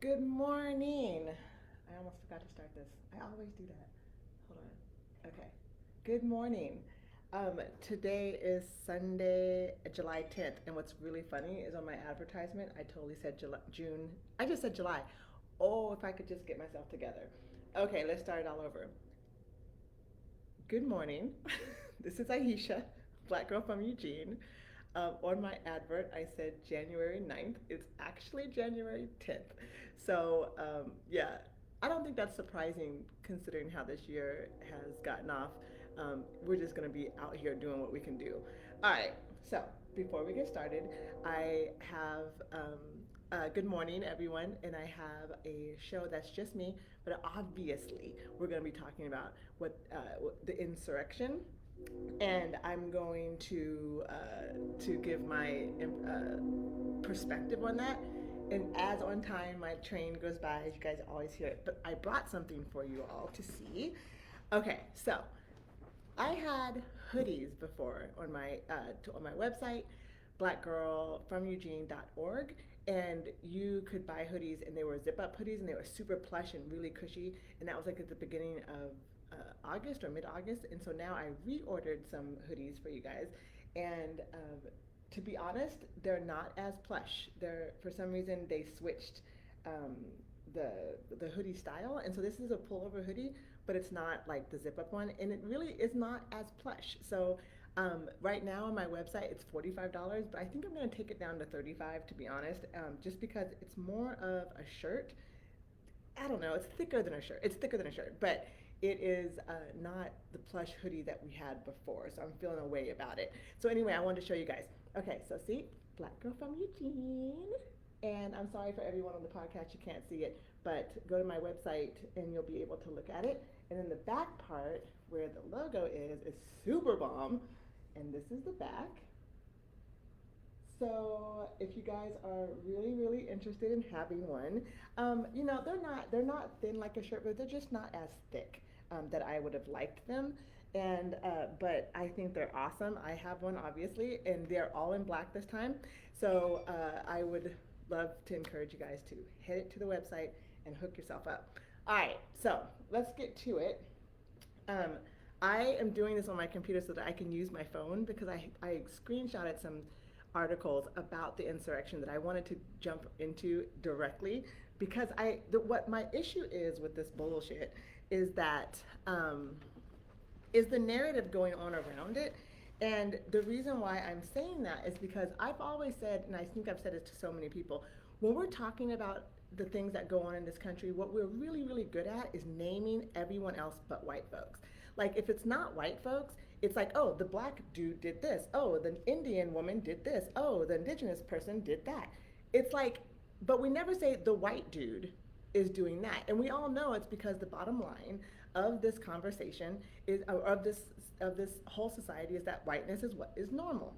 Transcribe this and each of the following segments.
Good morning. I almost forgot to start this. I always do that. Hold on. Okay. Good morning. Today is Sunday, July 10th, and what's really funny is on my advertisement, I totally said June. I just said July. Oh, if I could just get myself together. Okay, let's start it all over. Good morning. This is Aisha, black girl from Eugene. On my advert, I said January 9th. It's actually January 10th. So, yeah, I don't think that's surprising considering how this year has gotten off. We're just going to be out here doing what we can do. All right, so before we get started, I have good morning, everyone, and I have a show that's just me, but obviously we're going to be talking about the insurrection, and I'm going to give my perspective on that. And as on time my train goes by, you guys always hear it, but I brought something for you all to see. Okay, so I had hoodies before on my website, blackgirlfromeugene.org, and you could buy hoodies, and they were zip up hoodies, and they were super plush and really cushy. And that was like at the beginning of August or mid August, and so now I reordered some hoodies for you guys, and to be honest, they're not as plush. They're for some reason they switched um, the the hoodie style, and so this is a pullover hoodie, but it's not like the zip up one, and it really is not as plush. So right now on my website it's $45, but I think I'm going to take it down to 35 to be honest, just because it's more of a shirt. I don't know. It's thicker than a shirt. It's thicker than a shirt, but it is not the plush hoodie that we had before. So I'm feeling a way about it. So anyway, I wanted to show you guys. Okay, so see, black girl from Eugene. And I'm sorry for everyone on the podcast, you can't see it, but go to my website and you'll be able to look at it. And then the back part where the logo is super bomb. And this is the back. So if you guys are really, really interested in having one, they're not thin like a shirt, but they're just not as thick that I would have liked them. And but I think they're awesome. I have one obviously, and they're all in black this time. So I would love to encourage you guys to head to the website and hook yourself up. All right, so let's get to it. Um, I am doing this on my computer so that I can use my phone because I screenshotted some articles about the insurrection that I wanted to jump into directly because what my issue is with this bullshit is that is the narrative going on around it. And the reason why I'm saying that is because I've always said, and I think I've said it to so many people, when we're talking about the things that go on in this country, what we're really, really good at is naming everyone else but white folks. Like, if it's not white folks, it's like, oh, the black dude did this. Oh, the Indian woman did this. Oh, the indigenous person did that. It's like, but we never say the white dude is doing that. And we all know it's because the bottom line of this conversation is of this whole society is that whiteness is what is normal,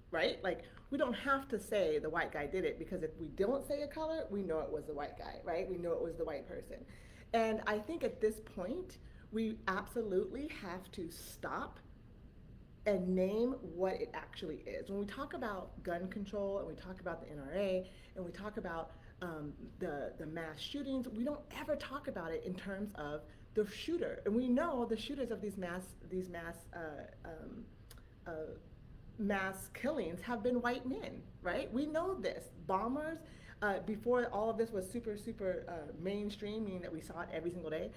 right? Like, we don't have to say the white guy did it because if we don't say a color, we know it was the white guy, right? We know it was the white person. And I think at this point, we absolutely have to stop and name what it actually is. When we talk about gun control and we talk about the NRA and we talk about the mass shootings, we don't ever talk about it in terms of the shooter. And we know the shooters of uh, mass killings have been white men, right? We know this. Bombers, before all of this was super mainstream, meaning that we saw it every single day,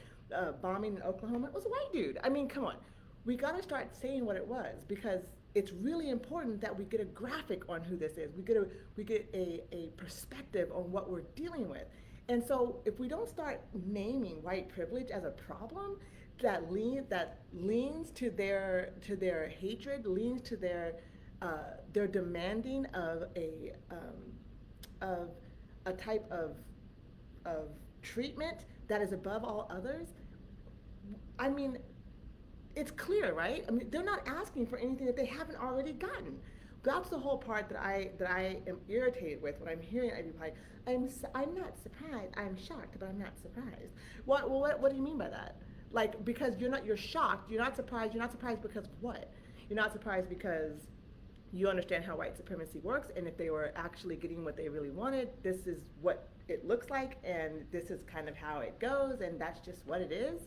bombing in Oklahoma, it was a white dude. I mean, come on. We got to start saying what it was because it's really important that we get a graphic on who this is. We get a perspective on what we're dealing with. And so if we don't start naming white privilege as a problem that leans to their hatred, leans to their demanding of a type of treatment that is above all others. I mean, it's clear, right? I mean, they're not asking for anything that they haven't already gotten. That's the whole part that I am irritated with when I'm hearing everybody. I'm not surprised. I'm shocked, but I'm not surprised. What do you mean by that? Like, because you're shocked. You're not surprised. You're not surprised because what? You're not surprised because you understand how white supremacy works, and if they were actually getting what they really wanted, this is what it looks like, and this is kind of how it goes, and that's just what it is.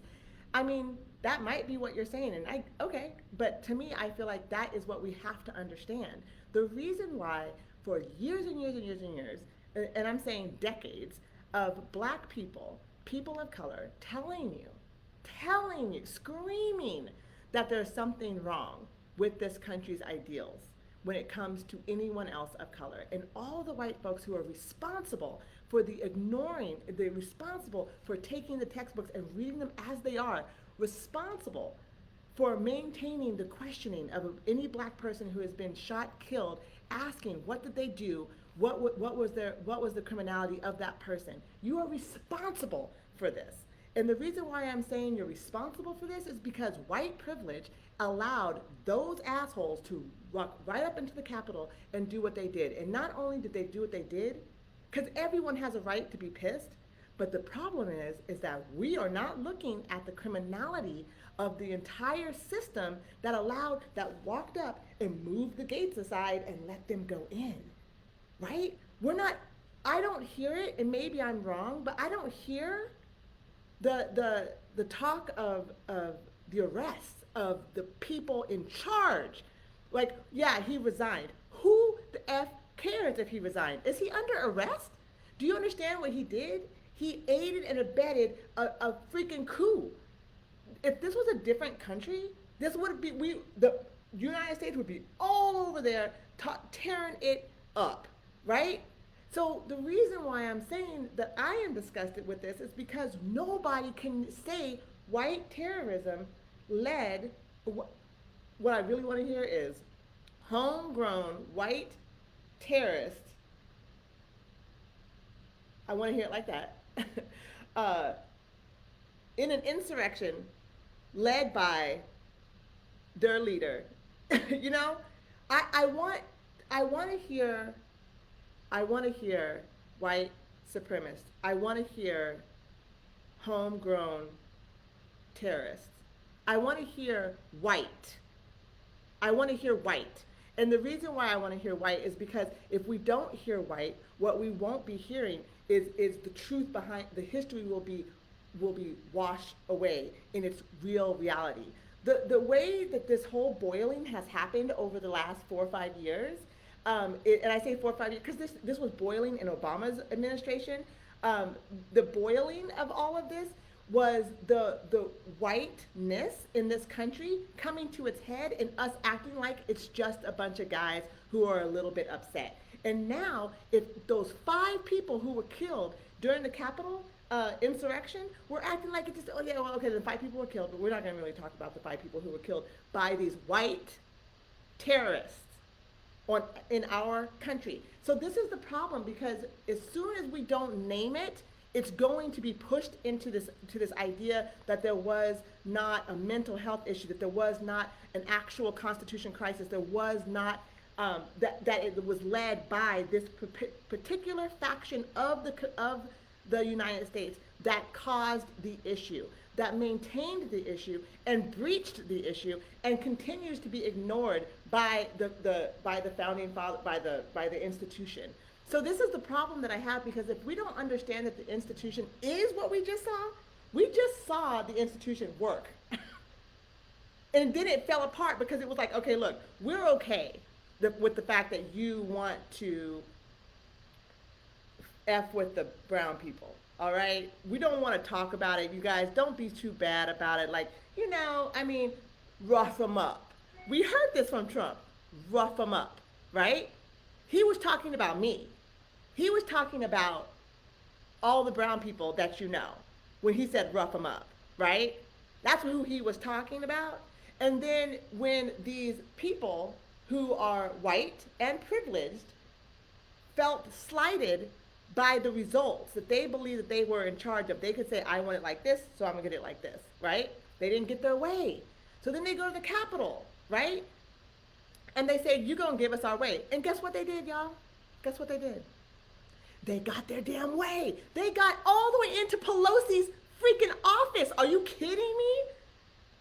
I mean, that might be what you're saying, and okay, but to me, I feel like that is what we have to understand. The reason why, for years and years and years and years, and I'm saying decades, of black people, people of color, telling you, screaming that there's something wrong with this country's ideals when it comes to anyone else of color. And all the white folks who are responsible for the ignoring, they're responsible for taking the textbooks and reading them as they are, responsible for maintaining the questioning of any black person who has been shot, killed, asking what did they do, what was the criminality of that person. You are responsible for this. And the reason why I'm saying you're responsible for this is because white privilege allowed those assholes to walk right up into the Capitol and do what they did. And not only did they do what they did, because everyone has a right to be pissed, but the problem is that we are not looking at the criminality of the entire system that walked up and moved the gates aside and let them go in, right? I don't hear it, and maybe I'm wrong, but I don't hear the talk of the arrests of the people in charge. Like, yeah, he resigned. Who the F cares if he resigned? Is he under arrest? Do you understand what he did? He aided and abetted a freaking coup. If this was a different country, this would be, the United States would be all over there tearing it up, right? So the reason why I'm saying that I am disgusted with this is because nobody can say white terrorism led, what I really want to hear is homegrown white terrorists, I want to hear it like that, in an insurrection led by their leader. You know, I want to hear white supremacists. I want to hear homegrown terrorists. I want to hear white. I want to hear white. And the reason why I want to hear white is because if we don't hear white, what we won't be hearing is the truth behind the history will be washed away in its real reality. The way that this whole boiling has happened over the last 4 or 5 years, and I say 4 or 5 years because this was boiling in Obama's administration. The boiling of all of this was the whiteness in this country coming to its head and us acting like it's just a bunch of guys who are a little bit upset. And now, if those 5 people who were killed during the Capitol insurrection, we're acting like it's just, oh yeah, well, okay, the 5 people were killed, but we're not going to really talk about the 5 people who were killed by these white terrorists in our country. So this is the problem, because as soon as we don't name it, it's going to be pushed into this idea that there was not a mental health issue, that there was not an actual constitution crisis, there was not that it was led by this particular faction of the United States that caused the issue, that maintained the issue and breached the issue, and continues to be ignored by the founding father, by the institution. So this is the problem that I have, because if we don't understand that the institution is what we just saw the institution work. And then it fell apart because it was like, okay, look, we're okay with the fact that you want to F with the brown people, all right? We don't want to talk about it. You guys, don't be too bad about it. Like, rough them up. We heard this from Trump, rough them up, right? He was talking about me. He was talking about all the brown people that you know when he said rough them up, right? That's who he was talking about. And then when these people who are white and privileged felt slighted by the results that they believe that they were in charge of, they could say, I want it like this, so I'm gonna get it like this, right? They didn't get their way. So then they go to the Capitol, right? And they say, you're gonna give us our way. And guess what they did, y'all? Guess what they did? They got their damn way. They got all the way into Pelosi's freaking office. Are you kidding me?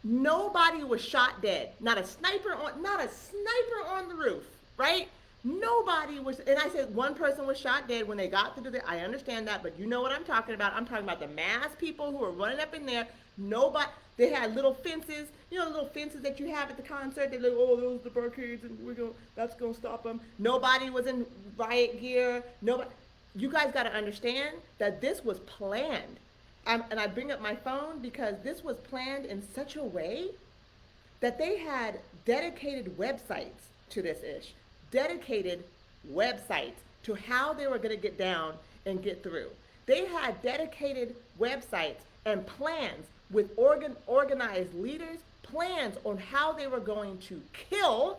Nobody was shot dead. Not a sniper on the roof, right? Nobody was, and I said one person was shot dead when they got to do that. I understand that, but you know what I'm talking about. I'm talking about the mass people who were running up in there. Nobody, they had little fences, you know, the little fences that you have at the concert. They like, oh, those are the barricades, and that's gonna stop them. Nobody was in riot gear. Nobody. You guys got to understand that this was planned. And I bring up my phone because this was planned in such a way that they had dedicated websites to this ish, dedicated websites to how they were going to get down and get through. They had dedicated websites and plans with organized leaders, plans on how they were going to kill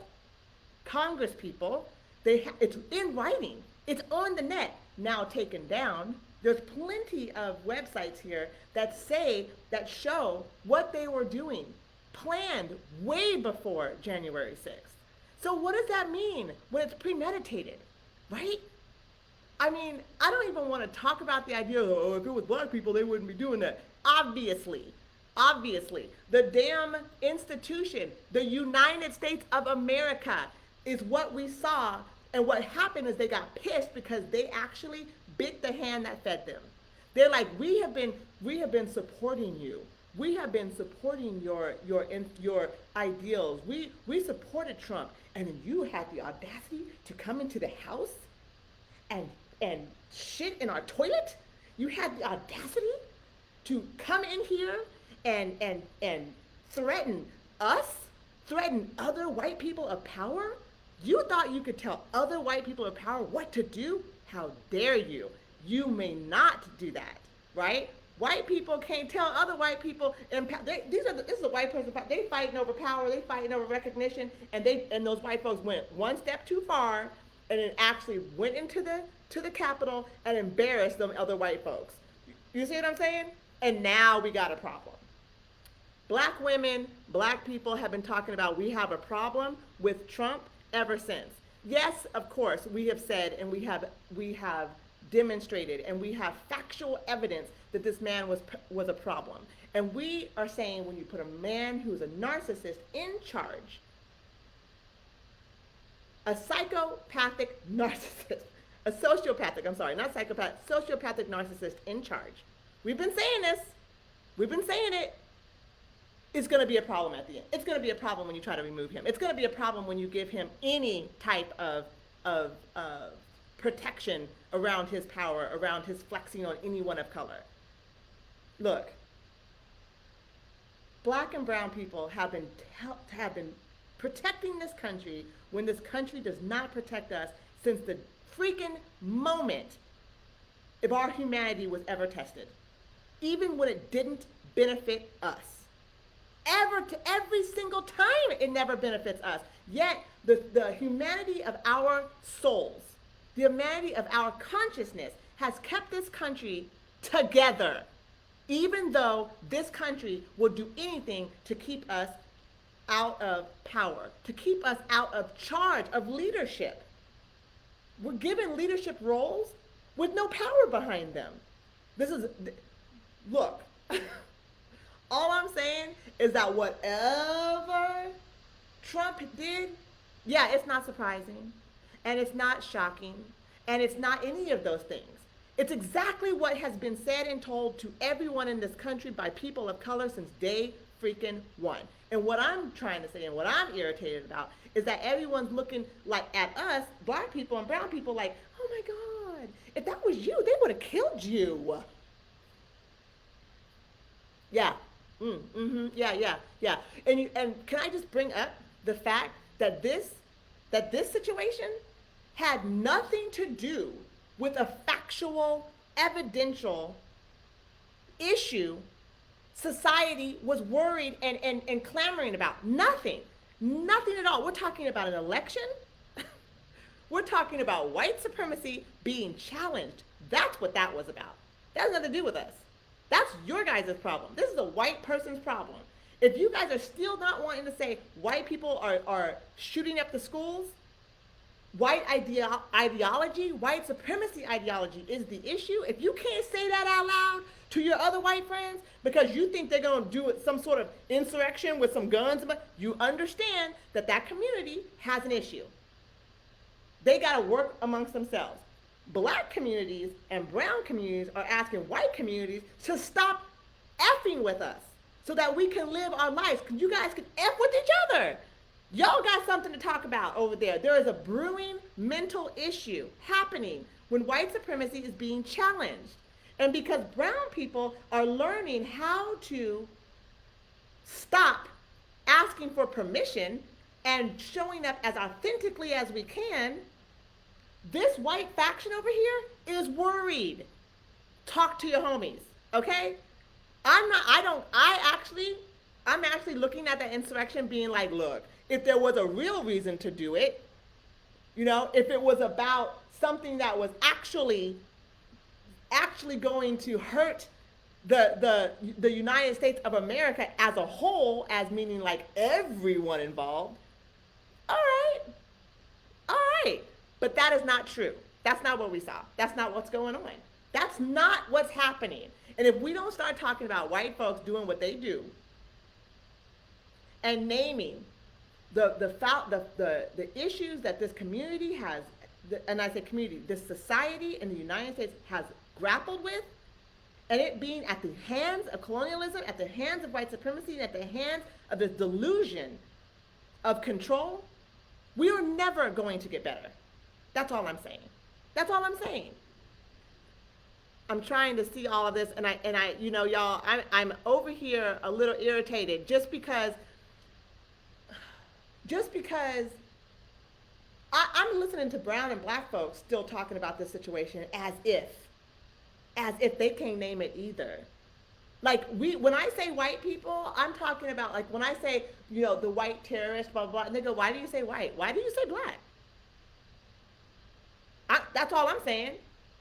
Congress people. It's in writing. It's on the net, now taken down. There's plenty of websites here that show what they were doing, planned way before January 6th. So what does that mean when it's premeditated, right? I mean, I don't even want to talk about the idea of, oh, if it was black people, they wouldn't be doing that. Obviously, the damn institution, the United States of America, is what we saw. And what happened is they got pissed because they actually bit the hand that fed them. They're like, we have been supporting you. We have been supporting your ideals. We supported Trump, and then you had the audacity to come into the house and shit in our toilet. You had the audacity to come in here and threaten us, threaten other white people of power. You thought you could tell other white people of power what to do? How dare you? You may not do that, right? White people can't tell other white people. This is a white person. They fighting over power. They fighting over recognition. And those white folks went one step too far, and then actually went into the Capitol and embarrassed them other white folks. You see what I'm saying? And now we got a problem. Black women, black people have been talking about we have a problem with Trump ever since. Yes, of course, we have said and we have demonstrated and we have factual evidence that this man was a problem. And we are saying when you put a man who's a narcissist in charge, a psychopathic narcissist, a sociopathic, I'm sorry, not psychopath, sociopathic narcissist in charge. We've been saying this. We've been saying it. It's going to be a problem at the end. It's going to be a problem when you try to remove him. It's going to be a problem when you give him any type of protection around his power, around his flexing on anyone of color. Look, black and brown people have been protecting this country when this country does not protect us since the freaking moment if our humanity was ever tested, even when it didn't benefit us. Every single time it never benefits us. Yet the humanity of our souls, the humanity of our consciousness has kept this country together, even though this country will do anything to keep us out of power, to keep us out of charge of leadership. We're given leadership roles with no power behind them. Look, all I'm saying is that whatever Trump did, yeah, it's not surprising, and it's not shocking, and it's not any of those things. It's exactly what has been said and told to everyone in this country by people of color since day freaking one. And what I'm trying to say and what I'm irritated about is that everyone's looking like at us, black people and brown people, like, oh my God, if that was you, they would have killed you. Yeah. Yeah. And can I just bring up the fact that this situation had nothing to do with a factual, evidential issue society was worried and clamoring about. Nothing at all. We're talking about an election. We're talking about white supremacy being challenged. That's what that was about. That has nothing to do with us. That's your guys' problem. This is a white person's problem. If you guys are still not wanting to say white people are shooting up the schools, white ideology, white supremacy ideology is the issue. If you can't say that out loud to your other white friends because you think they're going to do some sort of insurrection with some guns, you understand that community has an issue. They got to work amongst themselves. Black communities and brown communities are asking white communities to stop effing with us so that we can live our lives. Because you guys can F with each other. Y'all got something to talk about over there. There is a brewing mental issue happening when white supremacy is being challenged. And because brown people are learning how to stop asking for permission and showing up as authentically as we can, this white faction over here is worried. Talk to your homies, okay? I'm actually looking at the insurrection being like, look, if there was a real reason to do it, if it was about something that was actually going to hurt the United States of America as a whole, as meaning like everyone involved, all right. But that is not true. That's not what we saw. That's not what's going on. That's not what's happening. And if we don't start talking about white folks doing what they do and naming the issues that this community has, and I say community, this society in the United States has grappled with, and it being at the hands of colonialism, at the hands of white supremacy, and at the hands of this delusion of control, we are never going to get better. That's all I'm saying. That's all I'm saying. I'm trying to see all of this, and I, y'all, I'm over here a little irritated just because I'm listening to brown and black folks still talking about this situation as if they can't name it either. Like when I say white people, I'm talking about like when I say, the white terrorist, blah, blah, blah, and they go, why do you say white? Why do you say black? That's all I'm saying.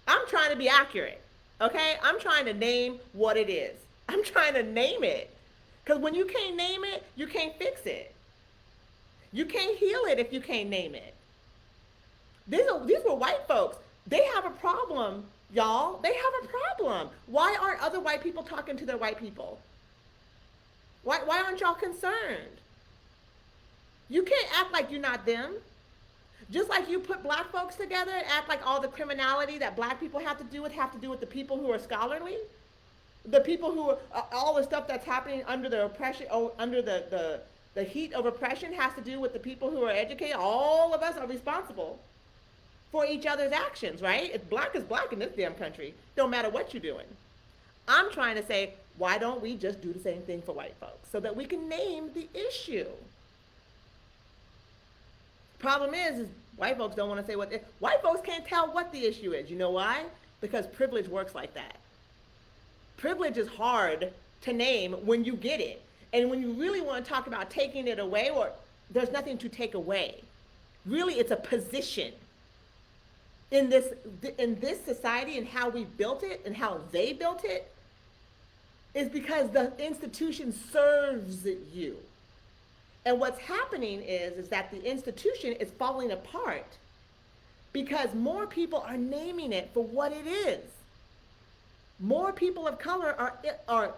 I'm trying to be accurate, okay? I'm trying to name what it is. I'm trying to name it. Because when you can't name it, you can't fix it. You can't heal it if you can't name it. These were white folks. They have a problem, y'all. They have a problem. Why aren't other white people talking to their white people? Why aren't y'all concerned? You can't act like you're not them. Just like you put black folks together and act like all the criminality that black people have to do with the people who are scholarly, the people who are, all the stuff that's happening under the oppression, under the heat of oppression has to do with the people who are educated. All of us are responsible for each other's actions, right? If black is black in this damn country, don't matter what you're doing. I'm trying to say, why don't we just do the same thing for white folks so that we can name the issue? Problem is white folks don't want to say white folks can't tell what the issue is. You know why? Because privilege works like that. Privilege is hard to name when you get it. And when you really want to talk about taking it away, or there's nothing to take away. Really, it's a position in this society and how we built it and how they built it is because the institution serves you. And what's happening is that the institution is falling apart because more people are naming it for what it is. More people of color are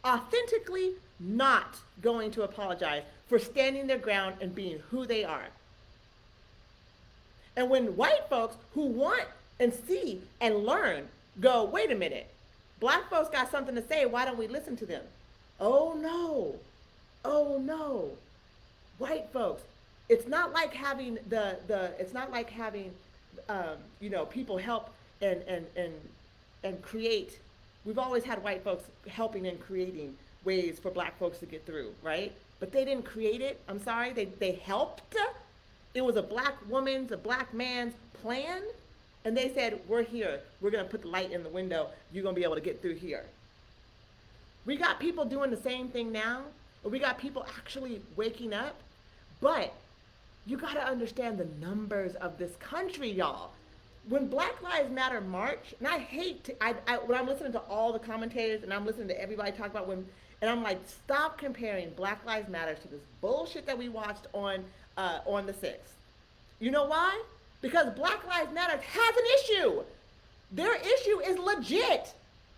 authentically not going to apologize for standing their ground and being who they are. And when white folks who want and see and learn go, wait a minute, black folks got something to say, why don't we listen to them? Oh no, white folks, it's not like having people help and create. We've always had white folks helping and creating ways for black folks to get through, right? But they didn't create it. I'm sorry, they helped. It was a black woman's, a black man's plan. And they said, we're here. We're going to put the light in the window. You're going to be able to get through here. We got people doing the same thing now. We got people actually waking up. But you got to understand the numbers of this country, y'all. When Black Lives Matter march, and I hate to, when I'm listening to all the commentators and I'm listening to everybody talk about when, and I'm like, stop comparing Black Lives Matter to this bullshit that we watched on the 6th. You know why? Because Black Lives Matter has an issue. Their issue is legit.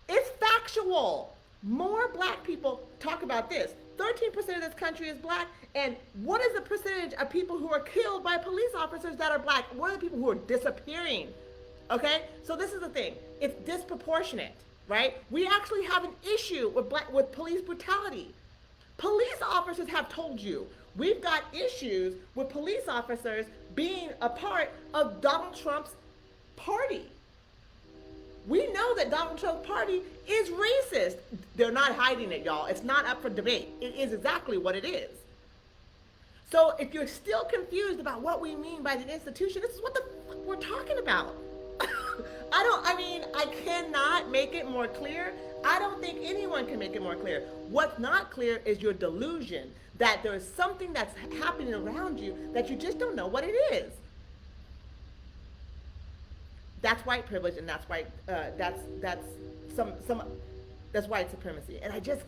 It's factual. More black people talk about this. 13% of this country is black. And what is the percentage of people who are killed by police officers that are black? What are the people who are disappearing? Okay? So this is the thing. It's disproportionate, right? We actually have an issue with police brutality. Police officers have told you we've got issues with police officers being a part of Donald Trump's party. We know that Donald Trump's party is racist. They're not hiding it, y'all. It's not up for debate. It is exactly what it is. So if you're still confused about what we mean by the institution, this is what the fuck we're talking about. I cannot make it more clear. I don't think anyone can make it more clear. What's not clear is your delusion that there is something that's happening around you that you just don't know what it is. That's white privilege, and that's white. That's white supremacy. And I just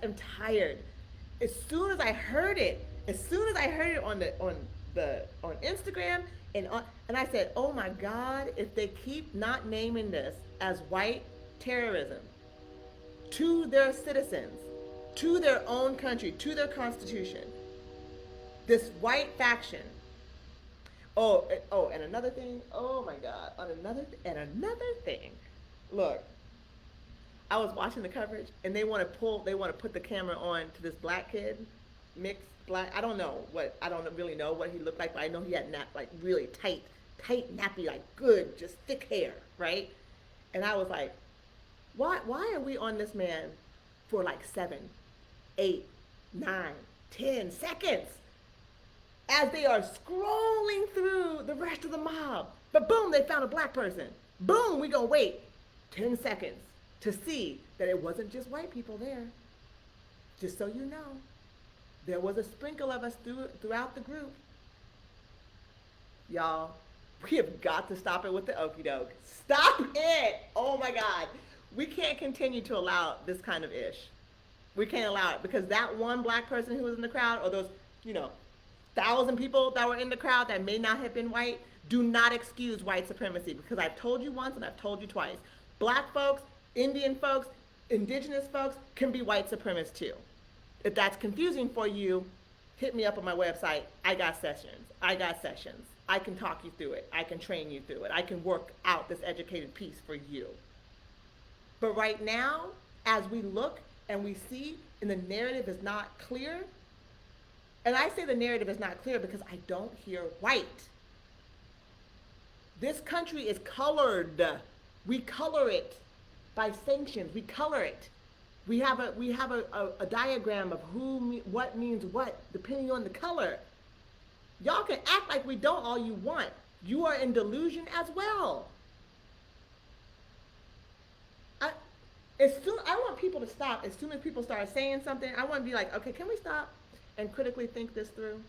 am tired. As soon as I heard it on Instagram and I said, oh my God, if they keep not naming this as white terrorism to their citizens, to their own country, to their constitution, this white faction. And another thing. Oh my God! Another thing. Look, I was watching the coverage, and they want to put the camera on to this black kid, mixed black. I don't really know what he looked like, but I know he had really tight nappy, like good, just thick hair, right? And I was like, why are we on this man for like 7, 8, 9, 10 seconds? As they are scrolling through the rest of the mob. But boom, they found a black person. Boom, we gonna wait 10 seconds to see that it wasn't just white people there. Just so you know, there was a sprinkle of us throughout the group. Y'all, we have got to stop it with the okie doke. Stop it! Oh my God. We can't continue to allow this kind of ish. We can't allow it because that one black person who was in the crowd, or those, 1,000 people that were in the crowd that may not have been white, do not excuse white supremacy, because I've told you once and I've told you twice. Black folks, Indian folks, indigenous folks can be white supremacists too. If that's confusing for you, hit me up on my website. I got sessions. I can talk you through it. I can train you through it. I can work out this educated piece for you. But right now, as we look and we see and the narrative is not clear, and I say the narrative is not clear because I don't hear white. This country is colored. We color it by sanctions. We color it. We have a diagram of what means what, depending on the color. Y'all can act like we don't all you want. You are in delusion as well. I want people to stop. As soon as people start saying something, I want to be like, okay, can we stop and critically think this through?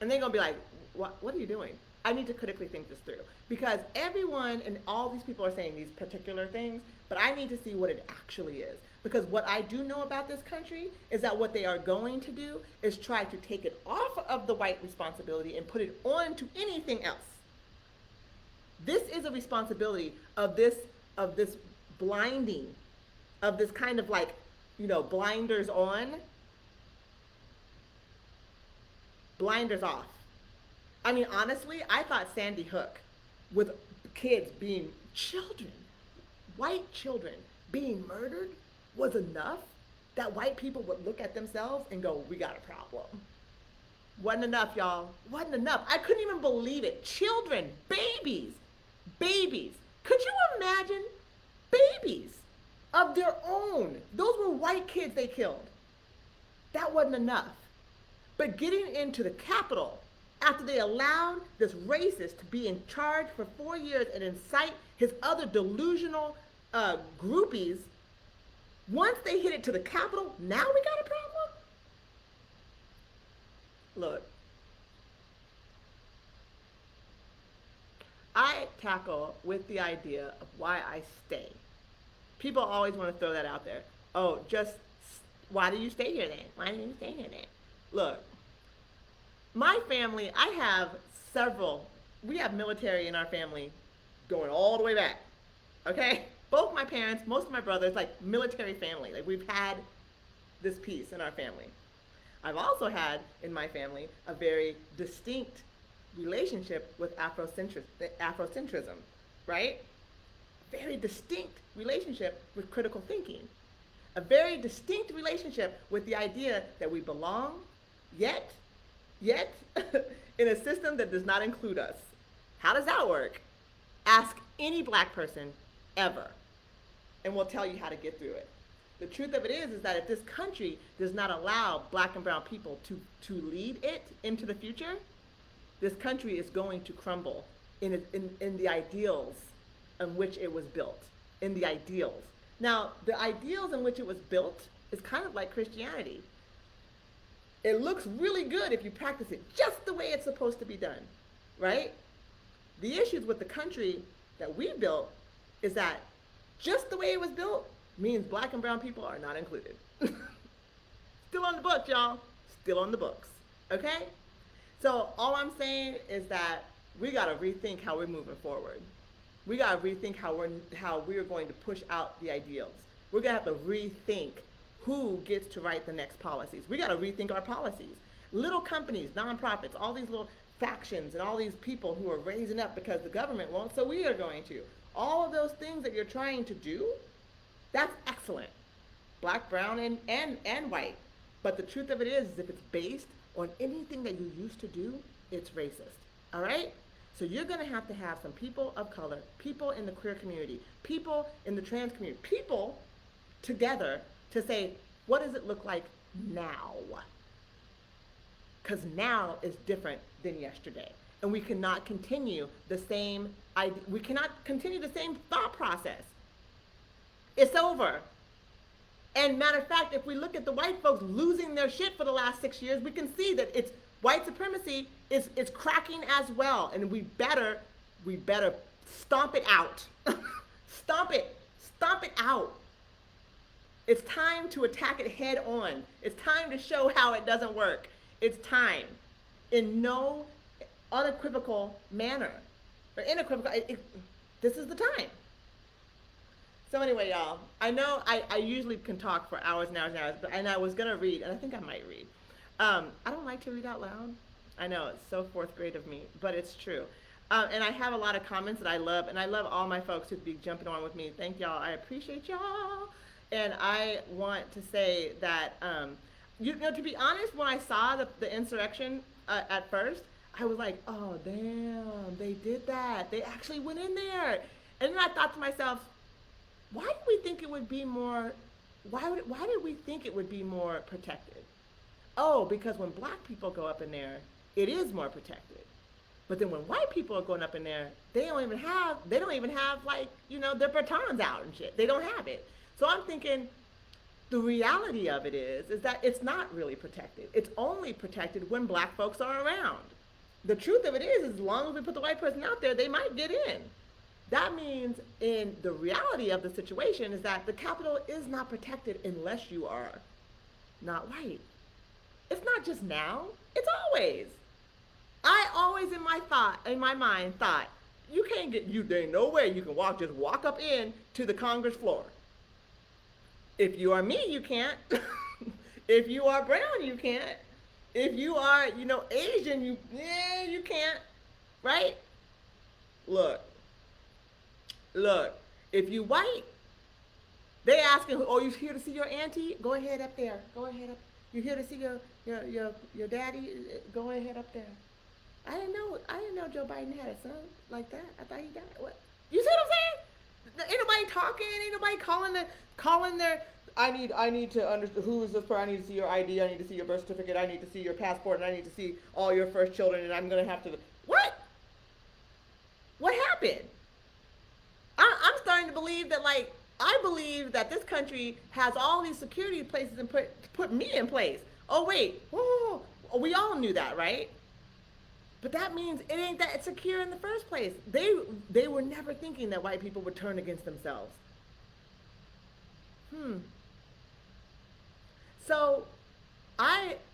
And they're going to be like, what are you doing? I need to critically think this through. Because everyone and all these people are saying these particular things, but I need to see what it actually is. Because what I do know about this country is that what they are going to do is try to take it off of the white responsibility and put it on to anything else. This is a responsibility of this blinding, of this kind of blinders on, blinders off. I mean, honestly, I thought Sandy Hook, with white children being murdered, was enough that white people would look at themselves and go, we got a problem. Wasn't enough, y'all. Wasn't enough. I couldn't even believe it. Children, babies. Could you imagine babies of their own? Those were white kids they killed. That wasn't enough. But getting into the Capitol after they allowed this racist to be in charge for 4 years and incite his other delusional groupies, once they hit it to the Capitol, now we got a problem? Look, I tackle with the idea of why I stay. People always want to throw that out there. Oh, why do you stay here then? Why do you stay here then? Look, my family, we have military in our family going all the way back, okay? Both my parents, most of my brothers, like military family. Like we've had this piece in our family. I've also had in my family a very distinct relationship with Afrocentrism, right? Very distinct relationship with critical thinking. A very distinct relationship with the idea that we belong, yet, in a system that does not include us. How does that work? Ask any black person ever, and we'll tell you how to get through it. The truth of it is that if this country does not allow black and brown people to lead it into the future, this country is going to crumble in the ideals in which it was built. In the ideals. Now, the ideals in which it was built is kind of like Christianity. It looks really good if you practice it just the way it's supposed to be done, right? The issues with the country that we built is that just the way it was built means black and brown people are not included. Still on the books, y'all. Still on the books. Okay? So all I'm saying is that we got to rethink how we're moving forward. We got to rethink how we're going to push out the ideals. We're going to have to rethink who gets to write the next policies. We got to rethink our policies. Little companies, nonprofits, all these little factions and all these people who are raising up because the government won't, so we are going to. All of those things that you're trying to do, that's excellent. Black, brown, and white. But the truth of it is if it's based on anything that you used to do, it's racist. All right? So you're going to have some people of color, people in the queer community, people in the trans community, people together to say, what does it look like now? Because now is different than yesterday. And we cannot continue the same thought process. It's over. And matter of fact, if we look at the white folks losing their shit for the last 6 years, we can see that it's white supremacy is cracking as well. And we better stomp it out. Stomp it out. It's time to attack it head on. It's time to show how it doesn't work. It's time. In no unequivocal manner. Or inequivocal, this is the time. So anyway, y'all, I know I usually can talk for hours and hours and hours, and I was going to read, and I think I might read. I don't like to read out loud. I know, it's so fourth grade of me, but it's true. And I have a lot of comments that I love, and I love all my folks who'd be jumping on with me. Thank y'all. I appreciate y'all. And I want to say that, to be honest, when I saw the insurrection at first, I was like, oh, damn, they did that. They actually went in there. And then I thought to myself, why did we think it would be more protected? Oh, because when black people go up in there, it is more protected. But then when white people are going up in there, they don't even have like, their batons out and shit. They don't have it. So I'm thinking the reality of it is that it's not really protected. It's only protected when black folks are around. The truth of it is as long as we put the white person out there, they might get in. That means in the reality of the situation is that the Capitol is not protected unless you are not white. It's not just now, it's always. I always in my mind thought, there ain't no way you can just walk up in to the Congress floor. If you are me, you can't. If you are brown, you can't. If you are, Asian, you can't, right? Look, if you white, they asking, oh, you here to see your auntie? Go ahead up there. Go ahead up. You here to see your daddy? Go ahead up there. I didn't know Joe Biden had a son like that. I thought he died. What? You see what I'm saying? Ain't nobody talking. Ain't nobody calling their. I need to understand who is this person. I need to see your ID. I need to see your birth certificate. I need to see your passport, and I need to see all your first children. And I'm gonna have to. What? What happened? I'm starting to believe that, I believe that this country has all these security places and put me in place. Oh wait, whoa, we all knew that, right? But that means it ain't that secure in the first place. They were never thinking that white people would turn against themselves. So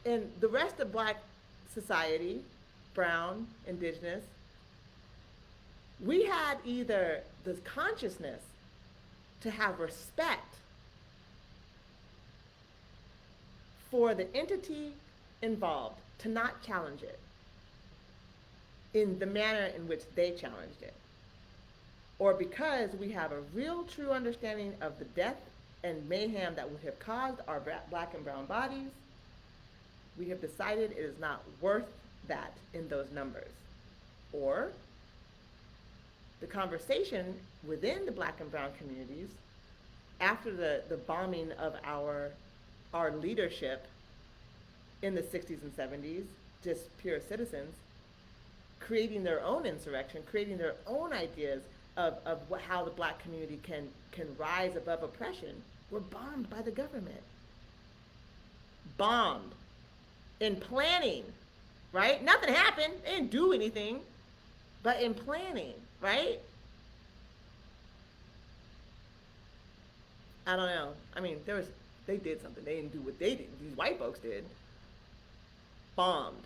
and the rest of black society, brown, indigenous, we had either this consciousness to have respect for the entity involved, to not challenge it in the manner in which they challenged it. Or because we have a real true understanding of the death and mayhem that would have caused our black and brown bodies, we have decided it is not worth that in those numbers. Or the conversation within the black and brown communities after the bombing of our leadership in the 60s and 70s, just pure citizens, creating their own insurrection, creating their own ideas of how the black community can rise above oppression, were bombed by the government. Bombed. In planning, right? Nothing happened. They didn't do anything. But in planning, right? I don't know. I mean, they did something. They didn't do what they did. These white folks did. Bombed.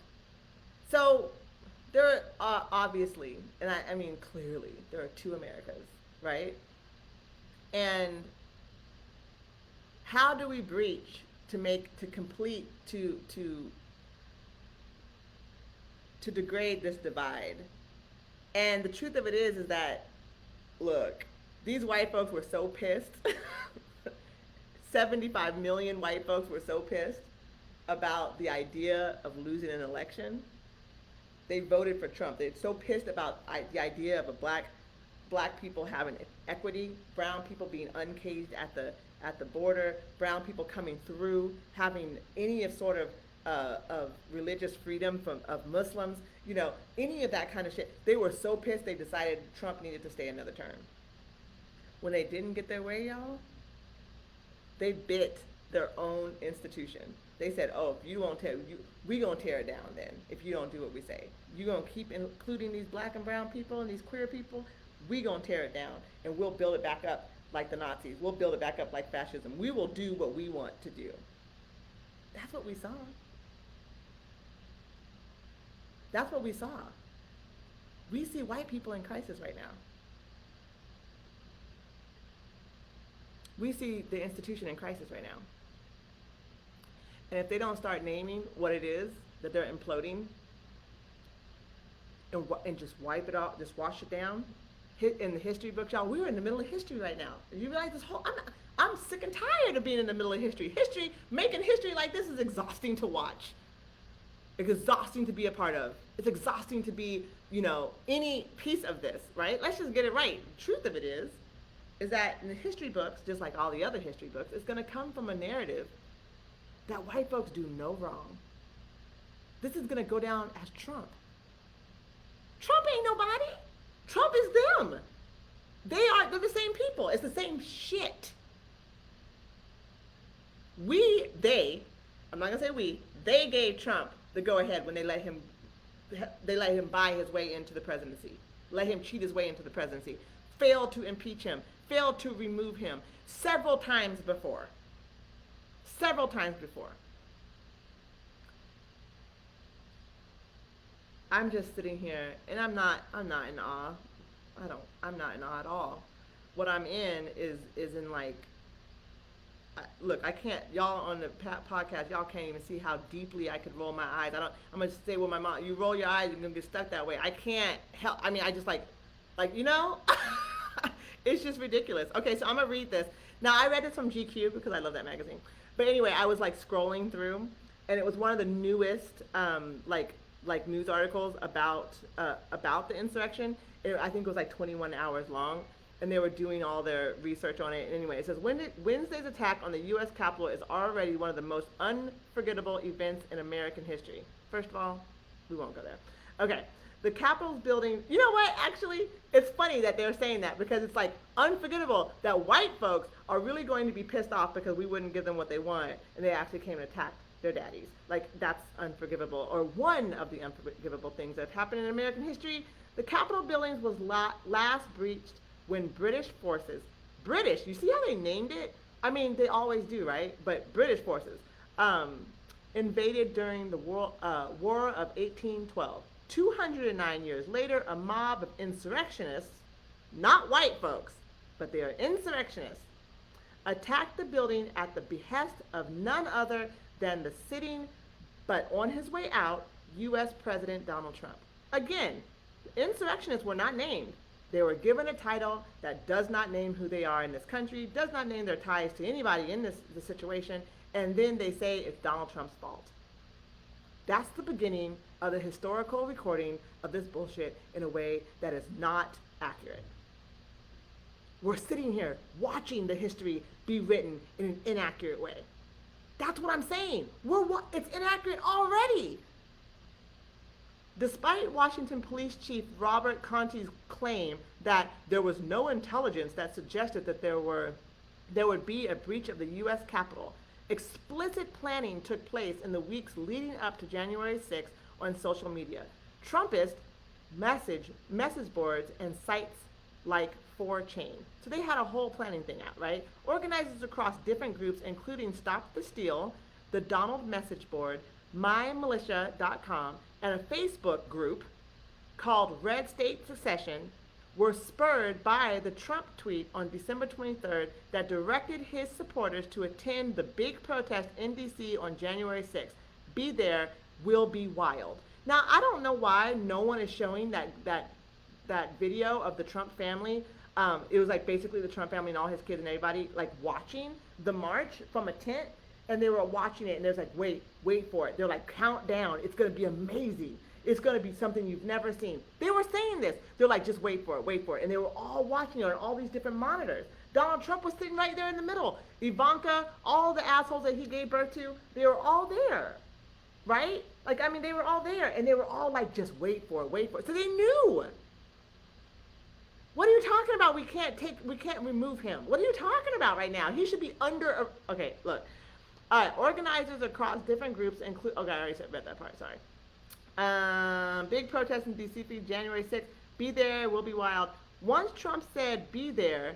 So there are obviously, and I mean clearly, there are two Americas, right? And how do we breach to degrade this divide? And the truth of it is that, look, these white folks were so pissed. 75 million white folks were so pissed about the idea of losing an election. They voted for Trump. They're so pissed about the idea of black people having equity, brown people being uncaged at the border, brown people coming through, having any of sort of religious freedom of Muslims, any of that kind of shit. They were so pissed they decided Trump needed to stay another term. When they didn't get their way, y'all, they bit their own institution. They said, "Oh, if you won't we gonna tear it down then. If you don't do what we say, you gonna keep including these black and brown people and these queer people, we gonna tear it down and we'll build it back up like the Nazis. We'll build it back up like fascism. We will do what we want to do." That's what we saw. That's what we saw. We see white people in crisis right now. We see the institution in crisis right now. And if they don't start naming what it is that they're imploding and just wipe it off, just wash it down, hit in the history books, y'all, we're in the middle of history right now. You realize I'm sick and tired of being in the middle of history. Making history like this is exhausting to watch. It's exhausting to be a part of. It's exhausting to be, any piece of this, right? Let's just get it right. The truth of it is that in the history books, just like all the other history books, it's going to come from a narrative that white folks do no wrong. This is going to go down as Trump. Trump ain't nobody. Trump is them. They're the same people. It's the same shit. I'm not going to say we, they gave Trump the go ahead when they let him buy his way into the presidency, let him cheat his way into the presidency, failed to impeach him, failed to remove him several times before. I'm just sitting here and I'm not in awe. I'm not in awe at all. What I'm in is in like, look, I can't, y'all on the podcast, y'all can't even see how deeply I could roll my eyes. I'm going to say with my mom, you roll your eyes, you're going to get stuck that way. I can't help, I just like, it's just ridiculous. Okay, so I'm going to read this. Now, I read this from GQ because I love that magazine. But anyway, I was like scrolling through, and it was one of the newest, like news articles about the insurrection. I think it was like 21 hours long. And they were doing all their research on it. Anyway, it says, Wednesday's attack on the U.S. Capitol is already one of the most unforgettable events in American history. First of all, we won't go there. Okay, the Capitol's building, you know what, actually, it's funny that they're saying that because it's like unforgettable that white folks are really going to be pissed off because we wouldn't give them what they want, and they actually came and attacked their daddies. Like, that's unforgivable, or one of the unforgivable things that have happened in American history. The Capitol buildings was last breached when British forces, you see how they named it? I mean, they always do, right? But British forces invaded during the War of 1812. 209 years later, a mob of insurrectionists, not white folks, but they are insurrectionists, attacked the building at the behest of none other than the sitting, but on his way out, U.S. President Donald Trump. Again, insurrectionists were not named. They were given a title that does not name who they are in this country, does not name their ties to anybody in this situation, and then they say it's Donald Trump's fault. That's the beginning of the historical recording of this bullshit in a way that is not accurate. We're sitting here watching the history be written in an inaccurate way. That's what I'm saying. It's inaccurate already. Despite Washington Police Chief Robert Conti's claim that there was no intelligence that suggested that there would be a breach of the U.S. Capitol, explicit planning took place in the weeks leading up to January 6th on social media. Trumpist message boards and sites like 4chan. So they had a whole planning thing out, right? Organizers across different groups, including Stop the Steal, the Donald Message Board, MyMilitia.com, and a Facebook group called Red State Secession, were spurred by the Trump tweet on December 23rd that directed his supporters to attend the big protest in D.C. on January 6th. Be there, will be wild. Now, I don't know why no one is showing that video of the Trump family. It was like basically the Trump family and all his kids and everybody like watching the march from a tent, and they were watching it, and there's like, wait for it. They're like, count down. It's going to be amazing. It's going to be something you've never seen. They were saying this. They're like, just wait for it. And they were all watching it on all these different monitors. Donald Trump was sitting right there in the middle. Ivanka, all the assholes that he gave birth to, they were all there, right? Like, I mean, they were all there, and they were all like, just wait for it. So they knew. What are you talking about? We can't remove him. What are you talking about right now? He should be under, okay, look. Organizers across different groups include, okay, I already read that part, sorry. Big protest in D.C. January 6th. Be there, will be wild. Once Trump said be there,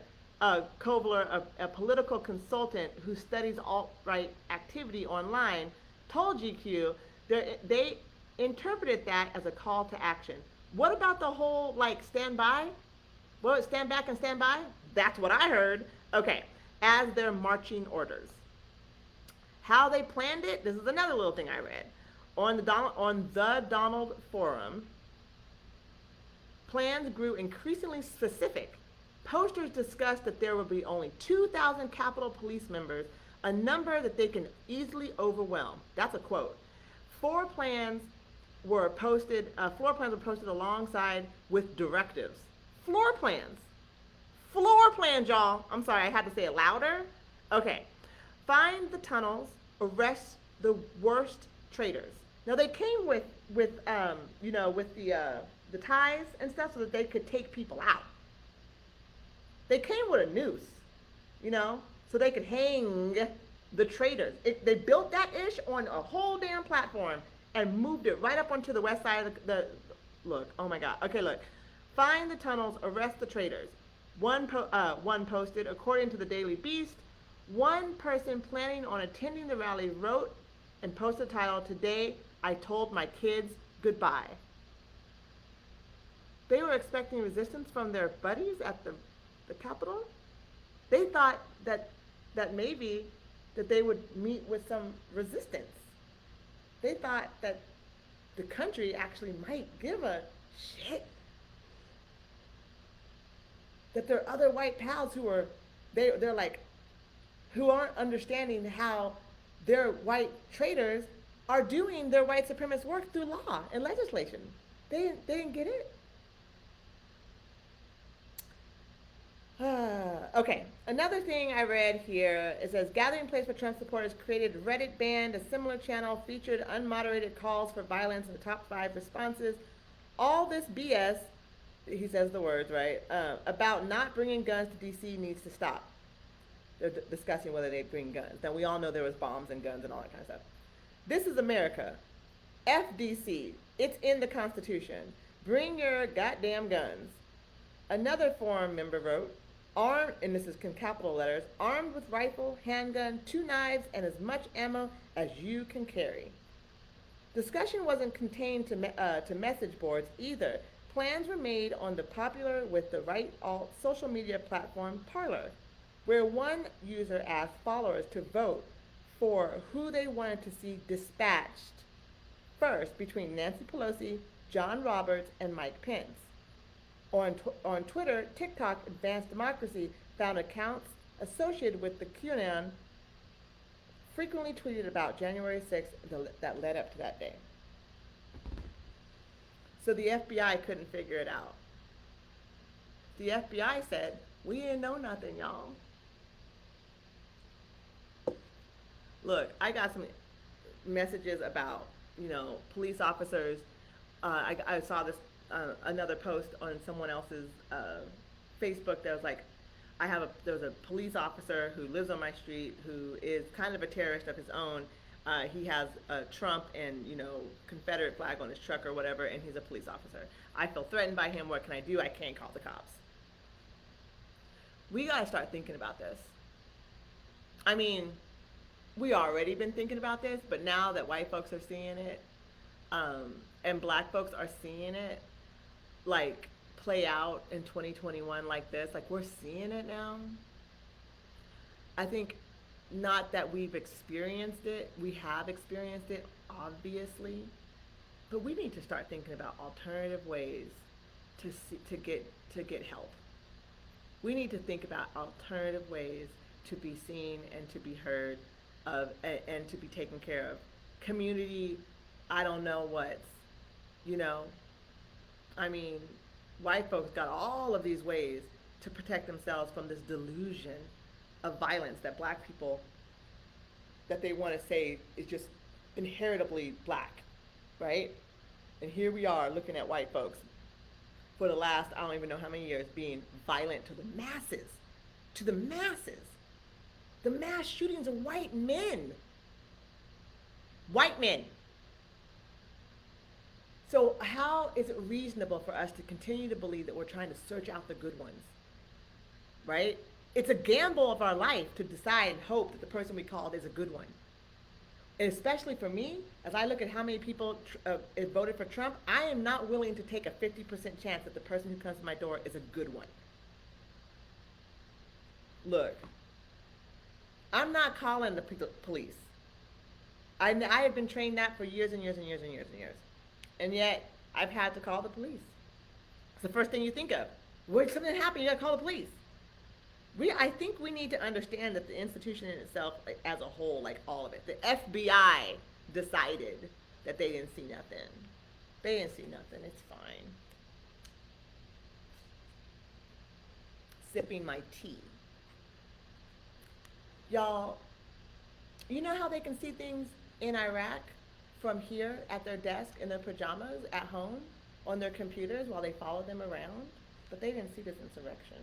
Kovler, a political consultant who studies alt-right activity online, told GQ they interpreted that as a call to action. What about the whole, like, stand by? Well, stand back and stand by? That's what I heard. Okay, as their marching orders. How they planned it, this is another little thing I read. On the Donald Forum, plans grew increasingly specific. Posters discussed that there would be only 2,000 Capitol Police members, a number that they can easily overwhelm. That's a quote. Floor plans were posted alongside with directives. Floor plans, y'all. I'm sorry, I had to say it louder. Okay. Find the tunnels, arrest the worst traitors. Now they came with the ties and stuff so that they could take people out. They came with a noose, so they could hang the traitors. They built that ish on a whole damn platform and moved it right up onto the west side of look, oh my God. Okay, look. Find the tunnels, arrest the traitors. One posted, according to the Daily Beast, one person planning on attending the rally wrote and posted the title, "Today I told my kids goodbye." They were expecting resistance from their buddies at the Capitol. They thought that maybe that they would meet with some resistance. They thought that the country actually might give a shit. That there are other white pals who are, they're like, who aren't understanding how their white traitors are doing their white supremacist work through law and legislation. They didn't get it. Okay, another thing I read here, it says, gathering place for Trump supporters created Reddit banned, a similar channel featured unmoderated calls for violence in the top 5 responses. All this BS, he says the words, right, about not bringing guns to D.C. needs to stop. They're discussing whether they bring guns. Now, we all know there was bombs and guns and all that kind of stuff. This is America. FDC. It's in the Constitution. Bring your goddamn guns. Another forum member wrote, armed, and this is in capital letters, armed with rifle, handgun, 2 knives, and as much ammo as you can carry. Discussion wasn't contained to message boards either. Plans were made on the popular with the right alt social media platform Parler, where one user asked followers to vote for who they wanted to see dispatched first between Nancy Pelosi, John Roberts, and Mike Pence. On Twitter, TikTok Advanced Democracy found accounts associated with the QAnon frequently tweeted about January 6th that led up to that day. So the FBI couldn't figure it out. The FBI said, we didn't know nothing, y'all. Look, I got some messages about, police officers. I saw this, another post on someone else's Facebook that was like, there was a police officer who lives on my street who is kind of a terrorist of his own. He has a Trump and, Confederate flag on his truck or whatever, and he's a police officer. I feel threatened by him. What can I do? I can't call the cops. We gotta start thinking about this. I mean, we already been thinking about this, but now that white folks are seeing it, and black folks are seeing it, like, play out in 2021 like this, like, we're seeing it now. I think not that we've experienced it, we have experienced it, obviously, but we need to start thinking about alternative ways to get help. We need to think about alternative ways to be seen and to be heard of and to be taken care of. Community, I don't know what's, I mean, white folks got all of these ways to protect themselves from this delusion of violence that black people, that they want to say is just inheritably black, right? And here we are looking at white folks for the last, I don't even know how many years, being violent to the masses. To the masses. The mass shootings of white men. White men. So how is it reasonable for us to continue to believe that we're trying to search out the good ones, right? It's a gamble of our life to decide and hope that the person we called is a good one. And especially for me, as I look at how many people voted for Trump, I am not willing to take a 50% chance that the person who comes to my door is a good one. Look, I'm not calling the police. I have been trained that for years and years and years and years and years. And yet, I've had to call the police. It's the first thing you think of. When something happens, you gotta call the police. I think we need to understand that the institution in itself, like, as a whole, like all of it, the FBI decided that they didn't see nothing. They didn't see nothing. It's fine. Sipping my tea. Y'all, you know how they can see things in Iraq from here at their desk in their pajamas at home on their computers while they follow them around? But they didn't see this insurrection.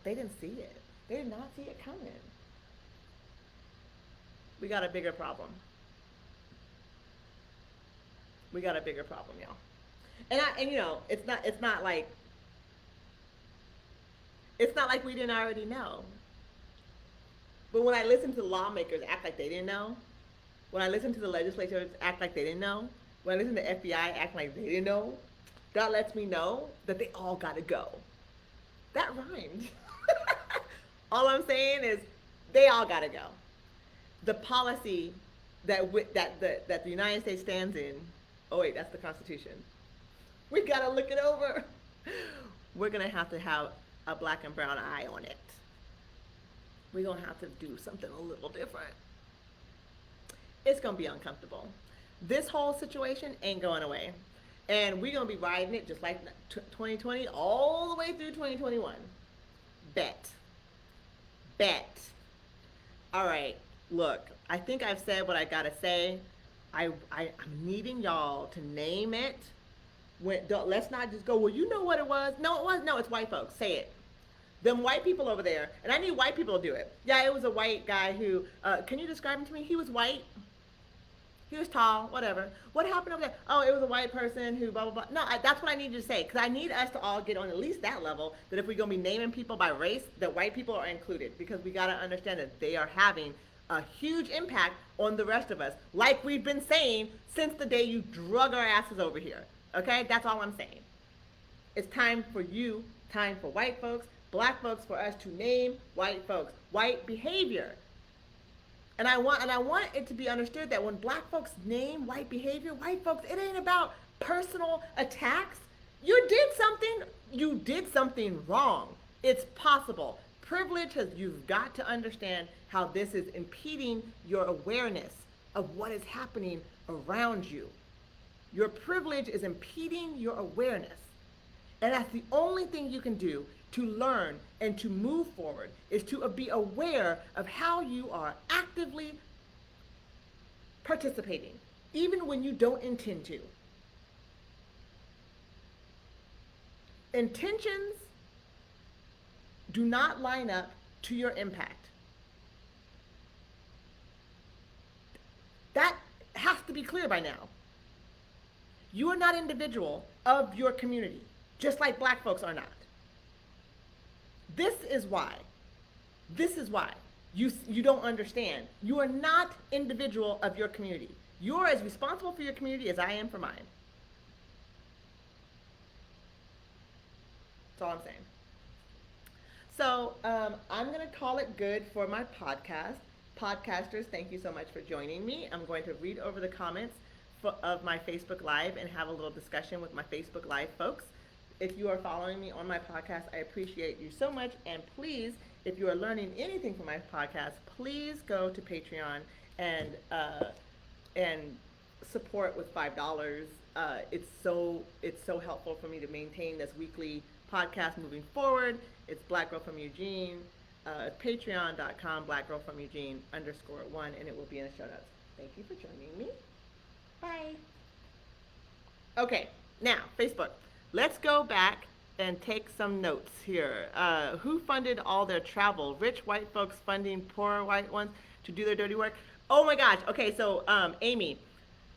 They didn't see it. They did not see it coming. We got a bigger problem. We got a bigger problem, y'all. And it's not like we didn't already know. But when I listen to lawmakers act like they didn't know, when I listen to the legislators act like they didn't know, when I listen to FBI act like they didn't know, that lets me know that they all gotta go. That rhymed. All I'm saying is they all gotta go. The policy that the United States stands in, oh wait, that's the Constitution. We gotta look it over. We're gonna have a black and brown eye on it. We're gonna have to do something a little different. It's gonna be uncomfortable. This whole situation ain't going away. And we're gonna be riding it just like 2020 all the way through 2021. Bet. All right, look, I think I've said what I gotta say. I'm needing y'all to name it. Let's not just go, well, you know what it was. No, it's white folks. Say it. Them white people over there. And I need white people to do it. Yeah, it was a white guy who, can you describe him to me? He was white. He was tall, whatever. What happened over there? Oh, it was a white person who blah, blah, blah. No, that's what I need you to say. Because I need us to all get on at least that level, that if we're going to be naming people by race, that white people are included. Because we got to understand that they are having a huge impact on the rest of us. Like we've been saying since the day you drug our asses over here. Okay? That's all I'm saying. It's time for you, time for white folks, black folks, for us to name white folks, white behavior. And I want it to be understood that when black folks name white behavior, white folks, it ain't about personal attacks. You did something wrong. It's possible. Privilege has, you've got to understand how this is impeding your awareness of what is happening around you. Your privilege is impeding your awareness. And that's the only thing you can do to learn and to move forward, is to be aware of how you are actively participating, even when you don't intend to. Intentions do not line up to your impact. That has to be clear by now. You are not individual of your community, just like black folks are not. This is why you don't understand. You are not individual of your community. You're as responsible for your community as I am for mine. That's all I'm saying. So I'm going to call it good for my podcast. Podcasters, thank you so much for joining me. I'm going to read over the comments of my Facebook Live and have a little discussion with my Facebook Live folks. If you are following me on my podcast, I appreciate you so much. And please, if you are learning anything from my podcast, please go to Patreon and support with $5. It's so helpful for me to maintain this weekly podcast moving forward. It's Black Girl from Eugene, patreon.com, blackgirlfromeugene_1, and it will be in the show notes. Thank you for joining me. Bye. Okay, now, Facebook. Let's go back and take some notes here. Who funded all their travel? Rich white folks funding poor white ones to do their dirty work? Oh my gosh. Okay, so Amy,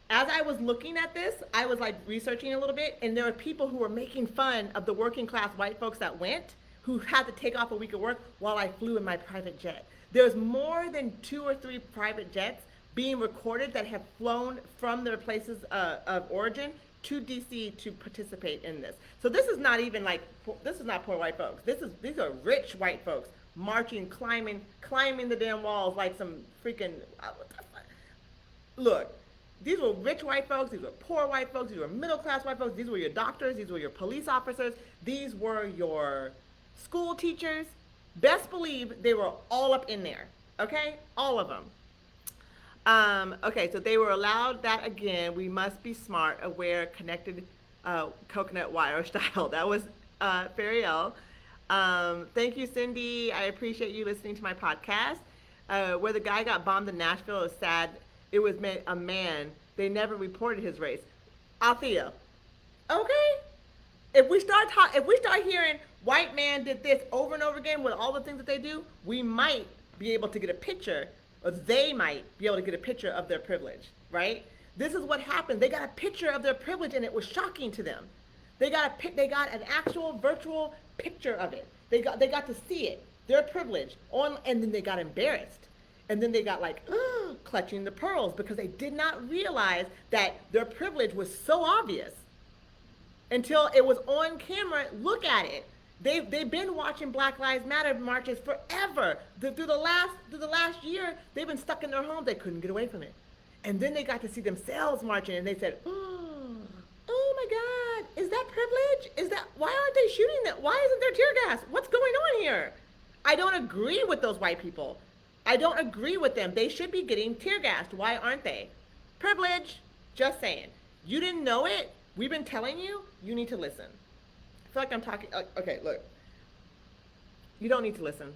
as I was looking at this, I was like researching a little bit, and there were people who were making fun of the working class white folks that went, who had to take off a week of work while I flew in my private jet. There's more than 2 or 3 private jets being recorded that have flown from their places of origin to DC to participate in this. So this is not even like, this is not poor white folks. These are rich white folks marching, climbing the damn walls like some freaking, look, these were rich white folks, these were poor white folks, these were middle class white folks, these were your doctors, these were your police officers, these were your school teachers. Best believe they were all up in there, okay? All of them. Okay, so they were allowed that again. We must be smart, aware, connected, coconut wire style. That was Fariel. Thank you, Cindy. I appreciate you listening to my podcast. Where the guy got bombed in Nashville is sad. It was a man. They never reported his race. Althea, okay? If we start hearing white man did this over and over again with all the things that they do, we might be able to get a picture. Or they might be able to get a picture of their privilege, right? This is what happened. They got a picture of their privilege, and it was shocking to them. They got an actual virtual picture of it. They got to see it, their privilege, and then they got embarrassed. And then they got like, clutching the pearls, because they did not realize that their privilege was so obvious until it was on camera. Look at it. They've been watching Black Lives Matter marches forever. Through the last year, they've been stuck in their homes. They couldn't get away from it. And then they got to see themselves marching, and they said, oh my God, is that privilege? Why aren't they shooting them? Why isn't there tear gas? What's going on here? I don't agree with those white people. I don't agree with them. They should be getting tear gassed. Why aren't they? Privilege. Just saying. You didn't know it? We've been telling you. You need to listen. I feel like I'm talking, okay, look, you don't need to listen,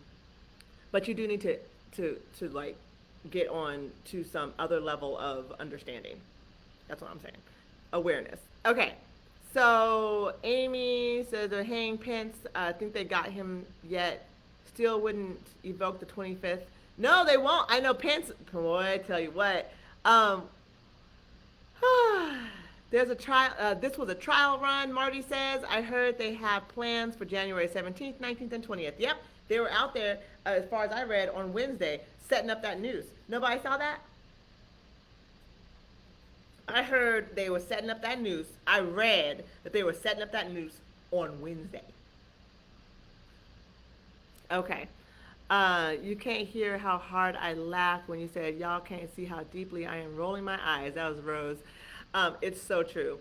but you do need to like get on to some other level of understanding. That's what I'm saying. Awareness. Okay, so Amy says they're hanging Pence. I think they got him yet. Still wouldn't evoke the 25th. No, they won't. I know Pence, boy, I tell you what. There's a trial. This was a trial run, Marty says. I heard they have plans for January 17th, 19th, and 20th. Yep, they were out there, as far as I read, on Wednesday, setting up that noose. Nobody saw that? I heard they were setting up that noose. I read that they were setting up that noose on Wednesday. Okay. You can't hear how hard I laughed when you said, y'all can't see how deeply I am rolling my eyes. That was Rose. It's so true.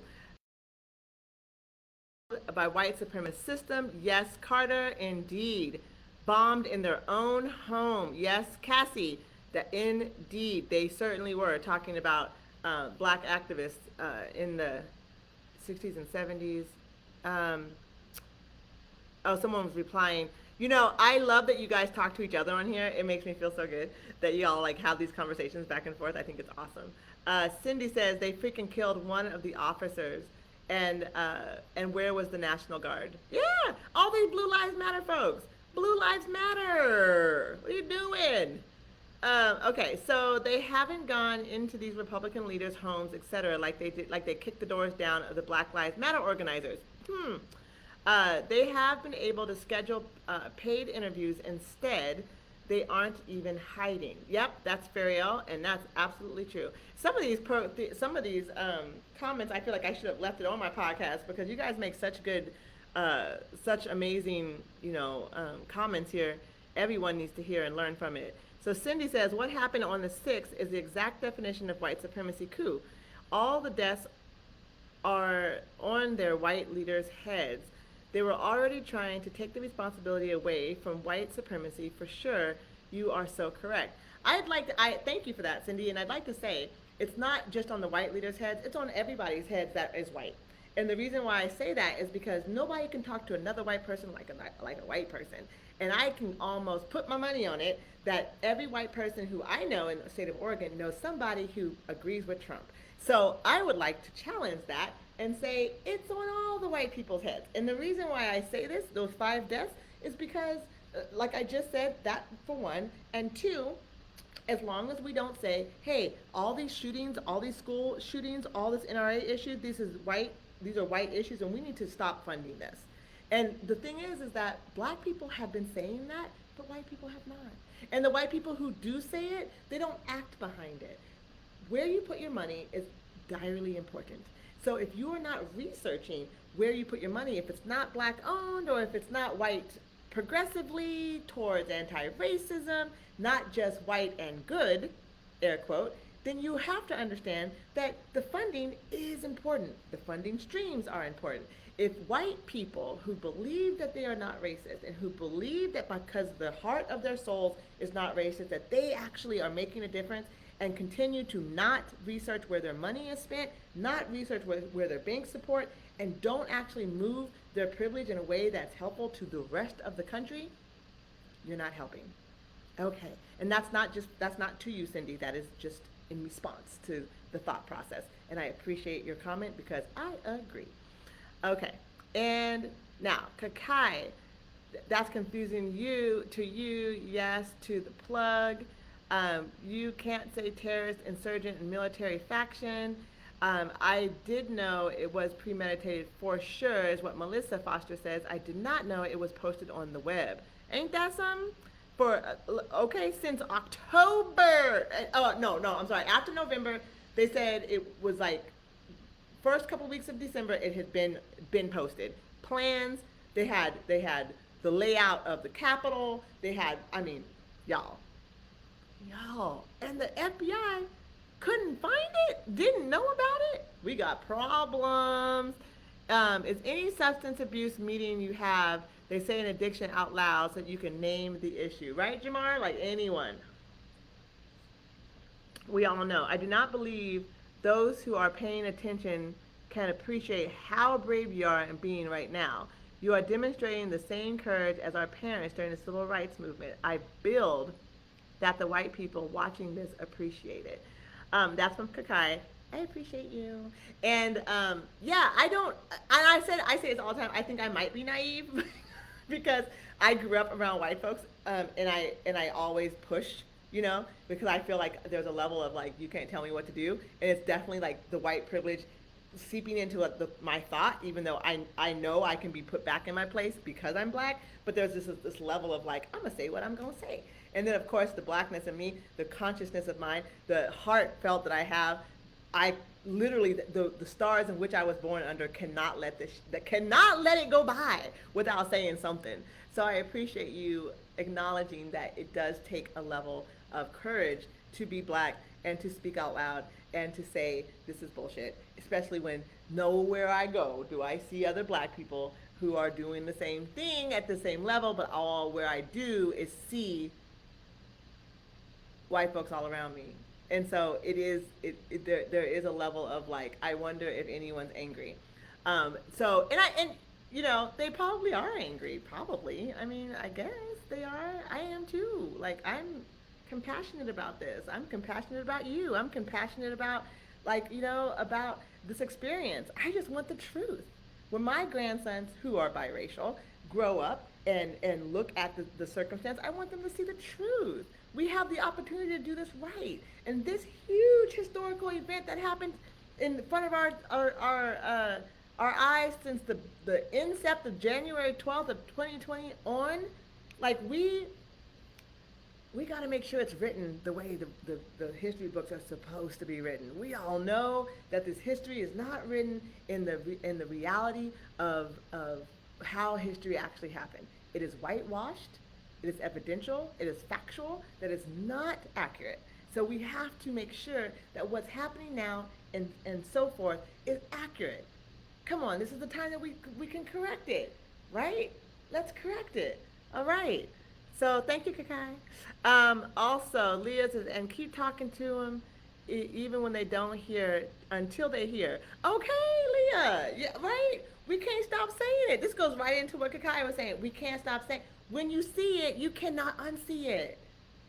By white supremacist system. Yes, Carter, indeed. Bombed in their own home. Yes, Cassie, that indeed they certainly were talking about black activists in the 60s and 70s. Um, oh, someone was replying. You know, I love that you guys talk to each other on here. It makes me feel so good that you all like have these conversations back and forth. I think it's awesome. Cindy says they freaking killed one of the officers, and where was the National Guard? Yeah, all these Blue Lives Matter folks. Blue Lives Matter. What are you doing? Okay, so they haven't gone into these Republican leaders' homes, etc., like they did, like they kicked the doors down of the Black Lives Matter organizers. They have been able to schedule paid interviews. Instead, they aren't even hiding. Yep, that's Fariel, and that's absolutely true. Some of these comments, I feel like I should have left it on my podcast because you guys make such good, such amazing, comments here. Everyone needs to hear and learn from it. So Cindy says, what happened on the 6th is the exact definition of white supremacy coup. All the deaths are on their white leaders' heads. They were already trying to take the responsibility away from white supremacy for sure. You are so correct. I thank you for that, Cindy, and I'd like to say it's not just on the white leaders' heads, it's on everybody's heads that is white. And the reason why I say that is because nobody can talk to another white person like a white person. And I can almost put my money on it that every white person who I know in the state of Oregon knows somebody who agrees with Trump. So I would like to challenge that and say it's on all the white people's heads. And the reason why I say this, those 5 deaths, is because, like I just said, that for one, and two, as long as we don't say, hey, all these shootings, all these school shootings, all this NRA issue, these are white issues, and we need to stop funding this. And the thing is that black people have been saying that, but white people have not. And the white people who do say it, they don't act behind it. Where you put your money is direly important. So if you are not researching where you put your money, if it's not black owned or if it's not white progressively towards anti-racism, not just white and good, air quote, then you have to understand that the funding is important. The funding streams are important. If white people who believe that they are not racist and who believe that because the heart of their souls is not racist, that they actually are making a difference and continue to not research where their money is spent, not research where their bank support, and don't actually move their privilege in a way that's helpful to the rest of the country, you're not helping. Okay, and that's not to you, Cindy, that is just in response to the thought process. And I appreciate your comment because I agree. Okay, and now, Kakai, that's confusing you, yes, to the plug. You can't say terrorist, insurgent, and military faction. I did know it was premeditated for sure, is what Melissa Foster says. I did not know it was posted on the web. Ain't that something? Since October. No, I'm sorry. After November, they said it was like first couple weeks of December. It had been posted. Plans. They had the layout of the Capitol. They had. I mean, y'all, and the FBI couldn't find it. Didn't know about it. We got problems. Is any substance abuse meeting you have? They say an addiction out loud so that you can name the issue. Right, Jamar? Like anyone. We all know. I do not believe those who are paying attention can appreciate how brave you are in being right now. You are demonstrating the same courage as our parents during the civil rights movement. I build that the white people watching this appreciate it. That's from Kakai. I appreciate you. And I don't, and I say this all the time, I think I might be naive because I grew up around white folks, and I always push, because I feel like there's a level of like, you can't tell me what to do. And it's definitely like the white privilege seeping into my thought, even though I know I can be put back in my place because I'm black, but there's this level of like, I'm gonna say what I'm gonna say. And then of course the blackness in me, the consciousness of mine, the heartfelt that I have, I literally the stars in which I was born under cannot let this that cannot let it go by without saying something. So I appreciate you acknowledging that it does take a level of courage to be black and to speak out loud and to say this is bullshit, especially when nowhere I go do I see other black people who are doing the same thing at the same level, but all where I do is see white folks all around me. And so there is a level of like, I wonder if anyone's angry. And you know, they probably are angry, probably. I mean, I guess they are. I am too. Like, I'm compassionate about this. I'm compassionate about you. I'm compassionate about, like, you know, about this experience. I just want the truth. When my grandsons, who are biracial, grow up and look at the circumstance, I want them to see the truth. We have the opportunity to do this right. And this huge historical event that happened in front of our eyes since the incept of January 12th of 2020 on, like we got to make sure it's written the way the history books are supposed to be written. We all know that this history is not written in the reality of how history actually happened. It is whitewashed, it is evidential, it is factual, that is not accurate. So we have to make sure that what's happening now and so forth is accurate. Come on, this is the time that we can correct it, right? Let's correct it. All right. So thank you, Kakai. Also, Leah says, and keep talking to them even when they don't hear, until they hear. Okay, Leah, yeah, right? We can't stop saying it. This goes right into what Kakai was saying. We can't stop saying. When you see it, you cannot unsee it.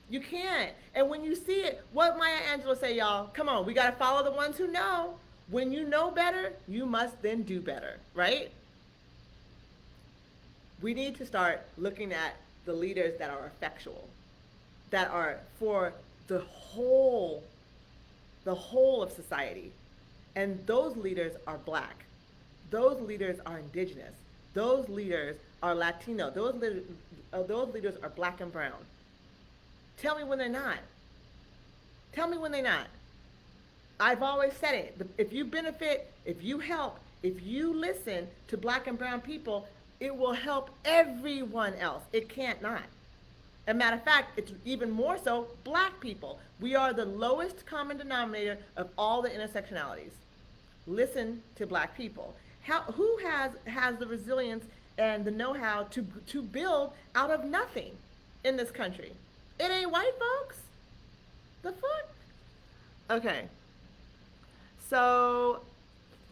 You can't. And when you see it, what Maya Angelou say, y'all? Come on, we got to follow the ones who know. When you know better, you must then do better, right? We need to start looking at the leaders that are effectual, that are for the whole of society. And those leaders are black. Those leaders are indigenous. Those leaders are Latino. Those leaders are black and brown. Tell me when they're not. Tell me when they're not. I've always said it. If you benefit, if you help, if you listen to black and brown people, it will help everyone else. It can't not. As a matter of fact, it's even more so black people. We are the lowest common denominator of all the intersectionalities. Listen to black people. Who has the resilience and the know-how to build out of nothing in this country? It ain't white folks. The fuck? Okay. So,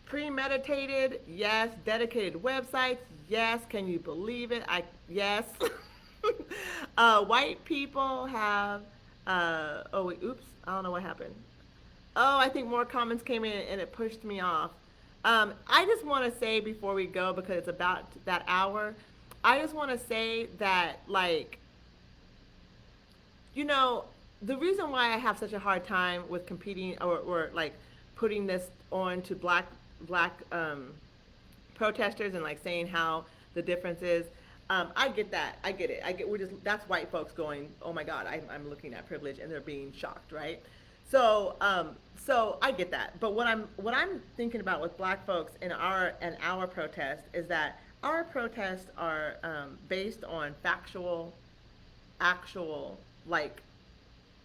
premeditated, yes. Dedicated websites, yes. Can you believe it? Yes. White people have, oh wait, oops, I don't know what happened. Oh, I think more comments came in and it pushed me off. I just want to say before we go, because it's about that hour, I just want to say that, like, you know, the reason why I have such a hard time with competing or like putting this on to black protesters and like saying how the difference is, I get that. I get it. That's white folks going, oh my God, I'm looking at privilege and they're being shocked, right? So I get that. But what I'm thinking about with black folks in our protest is that our protests are based on factual, actual, like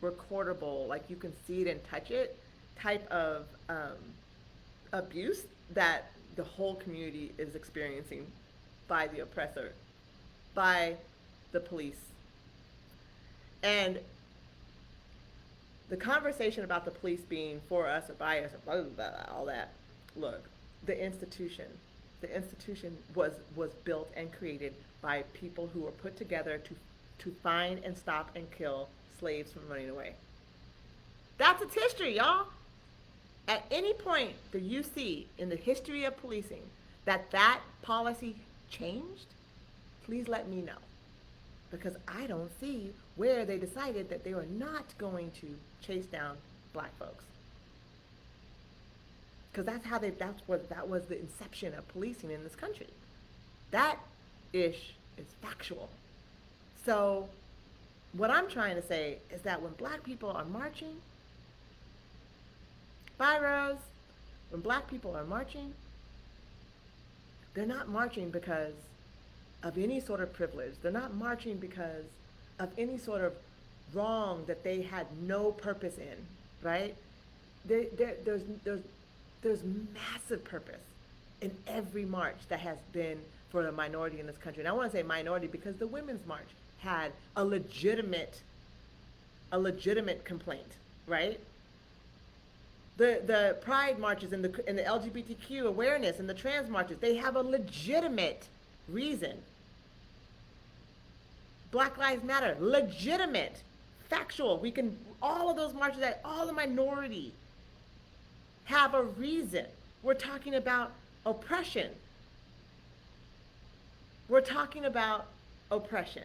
recordable, like you can see it and touch it type of abuse that the whole community is experiencing by the oppressor, by the police. And the conversation about the police being for us or by us or blah, blah, blah, all that, look, the institution was built and created by people who were put together to find and stop and kill slaves from running away. That's its history, y'all. At any point that you see in the history of policing that policy changed, please let me know. Because I don't see where they decided that they were not going to chase down black folks. Because that was the inception of policing in this country. That ish is factual. So what I'm trying to say is that when black people are marching, biros, When black people are marching, they're not marching because of any sort of privilege. They're not marching because of any sort of wrong that they had no purpose in, right? There's massive purpose in every march that has been for a minority in this country. And I want to say minority because the Women's March had a legitimate complaint, right? The pride marches and the LGBTQ awareness and the trans marches, they have a legitimate reason. Black Lives Matter, legitimate, factual. We can all of those marches that all the minority have a reason. We're talking about oppression. We're talking about oppression.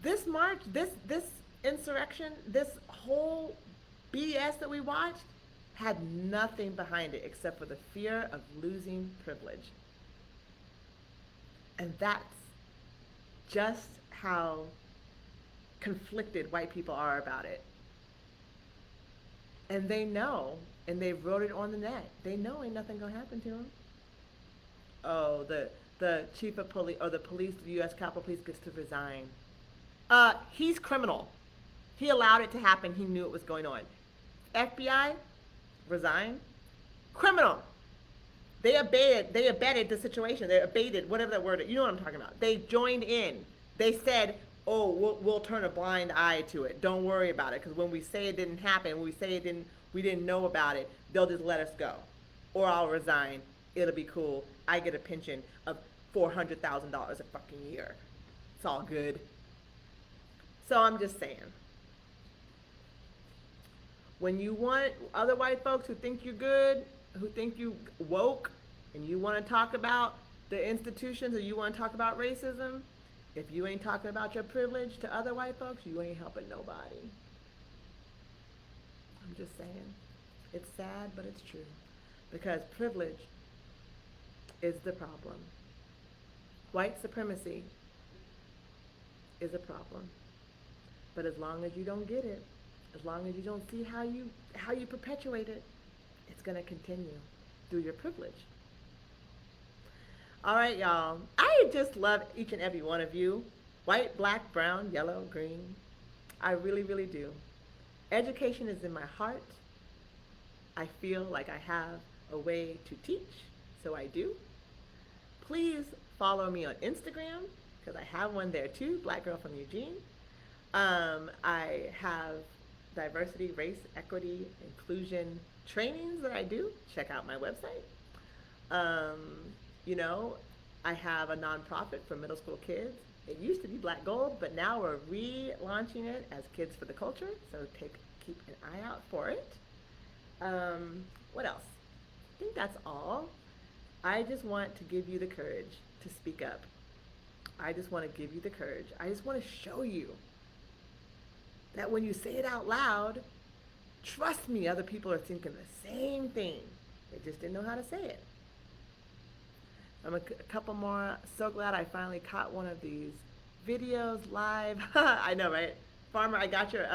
This march, this insurrection, this whole BS that we watched had nothing behind it except for the fear of losing privilege. And that's just how conflicted white people are about it. And they know, and they wrote it on the net. They know ain't nothing gonna happen to them. Oh, the chief of police or the police, the U.S. Capitol Police gets to resign. He's criminal. He allowed it to happen. He knew it was going on. FBI, resign. Criminal. They abetted the situation. They abated, whatever that word is. You know what I'm talking about. They joined in. They said, oh, we'll turn a blind eye to it. Don't worry about it. Because when we say it didn't happen, when we say we didn't know about it, they'll just let us go. Or I'll resign. It'll be cool. I get a pension of $400,000 a fucking year. It's all good. So I'm just saying. When you want other white folks who think you're good, who think you woke, and you want to talk about the institutions or you want to talk about racism, if you ain't talking about your privilege to other white folks, you ain't helping nobody. I'm just saying. It's sad, but it's true. Because privilege is the problem. White supremacy is a problem. But as long as you don't get it, as long as you don't see how you perpetuate it, it's going to continue through your privilege. All right, y'all. I just love each and every one of you. White, black, brown, yellow, green. I really, really do. Education is in my heart. I feel like I have a way to teach, so I do. Please follow me on Instagram, because I have one there too, Black Girl from Eugene. I have diversity, race, equity, inclusion trainings that I do. Check out my website. I have a nonprofit for middle school kids. It used to be Black Gold, but now we're relaunching it as Kids for the Culture, so keep an eye out for it. What else? I think that's all. I just want to give you the courage to speak up. I just want to give you the courage. I just want to show you that when you say it out loud, trust me, other people are thinking the same thing. They just didn't know how to say it. I'm a couple more. So glad I finally caught one of these videos live. I know, right? Farmer, I got your,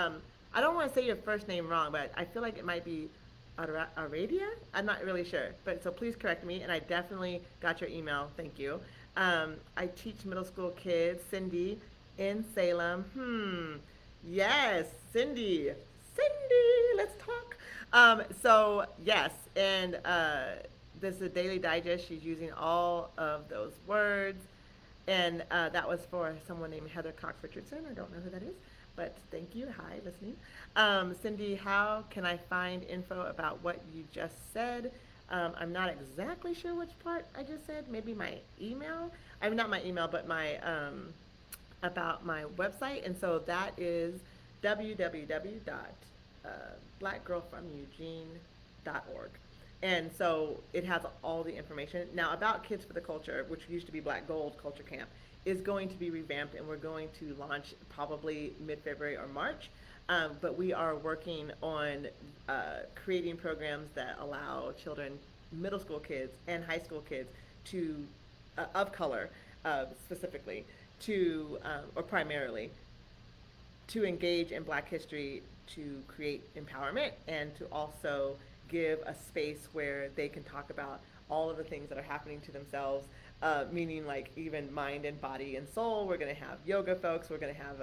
I don't want to say your first name wrong, but I feel like it might be Aradia? I'm not really sure. But so please correct me, and I definitely got your email. Thank you. I teach middle school kids, Cindy, in Salem. Yes, Cindy, let's talk. So yes, and this is a daily digest. She's using all of those words, and that was for someone named Heather Cox Richardson. I don't know who that is, but thank you. Hi, listening. Cindy, how can I find info about what you just said? I'm not exactly sure which part I just said. Maybe my email. I mean, not my email, but my about my website, and so that is www.blackgirlfromeugene.org. And so it has all the information. Now about Kids for the Culture, which used to be Black Gold Culture Camp, is going to be revamped, and we're going to launch probably mid-February or March. But we are working on creating programs that allow children, middle school kids and high school kids to, of color specifically, to, or primarily, to engage in Black history to create empowerment and to also give a space where they can talk about all of the things that are happening to themselves, meaning like even mind and body and soul. We're going to have yoga folks. We're going to have,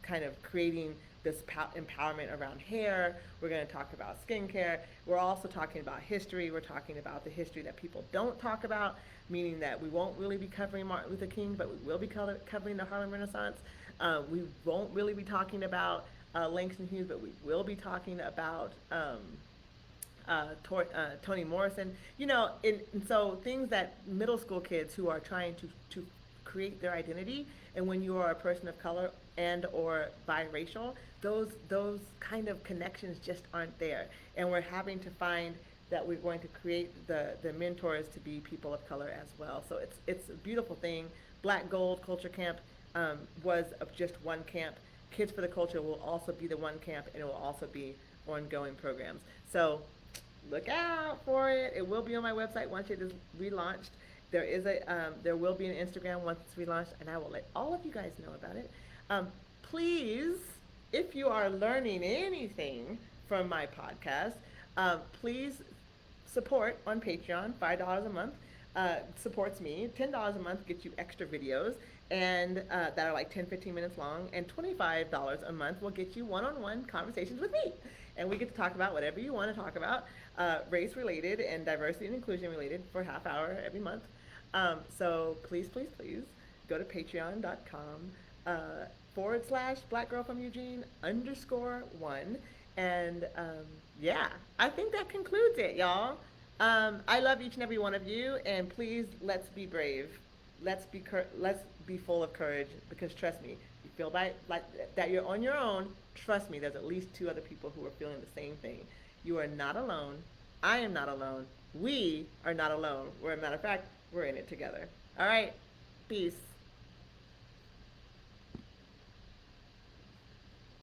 kind of creating this empowerment around hair. We're going to talk about skincare. We're also talking about history. We're talking about the history that people don't talk about, meaning that we won't really be covering Martin Luther King, but we will be covering the Harlem Renaissance. We won't really be talking about Langston Hughes, but we will be talking about Toni Morrison. And so things that middle school kids who are trying to create their identity, and when you are a person of color and or biracial, those kind of connections just aren't there, and we're having to find that we're going to create the mentors to be people of color as well. So it's a beautiful thing. Black Gold Culture Camp was of just one camp. Kids for the Culture will also be the one camp, and it will also be ongoing programs. So look out for it. It will be on my website once it is relaunched. There will be an Instagram once it's relaunched, and I will let all of you guys know about it. Please, if you are learning anything from my podcast, please support on Patreon. $5 a month supports me. $10 a month gets you extra videos and that are like 10, 15 minutes long, and $25 a month will get you one-on-one conversations with me. And we get to talk about whatever you want to talk about, race related and diversity and inclusion related, for a half hour every month. So please, please, please go to patreon.com /Black Girl from Eugene _1. And yeah, I think that concludes it, y'all. I love each and every one of you, and please, let's be brave. Let's be full of courage, because trust me, you feel like that you're on your own. Trust me, there's at least 2 other people who are feeling the same thing. You are not alone. I am not alone. We are not alone. As a matter of fact, we're in it together. All right, peace.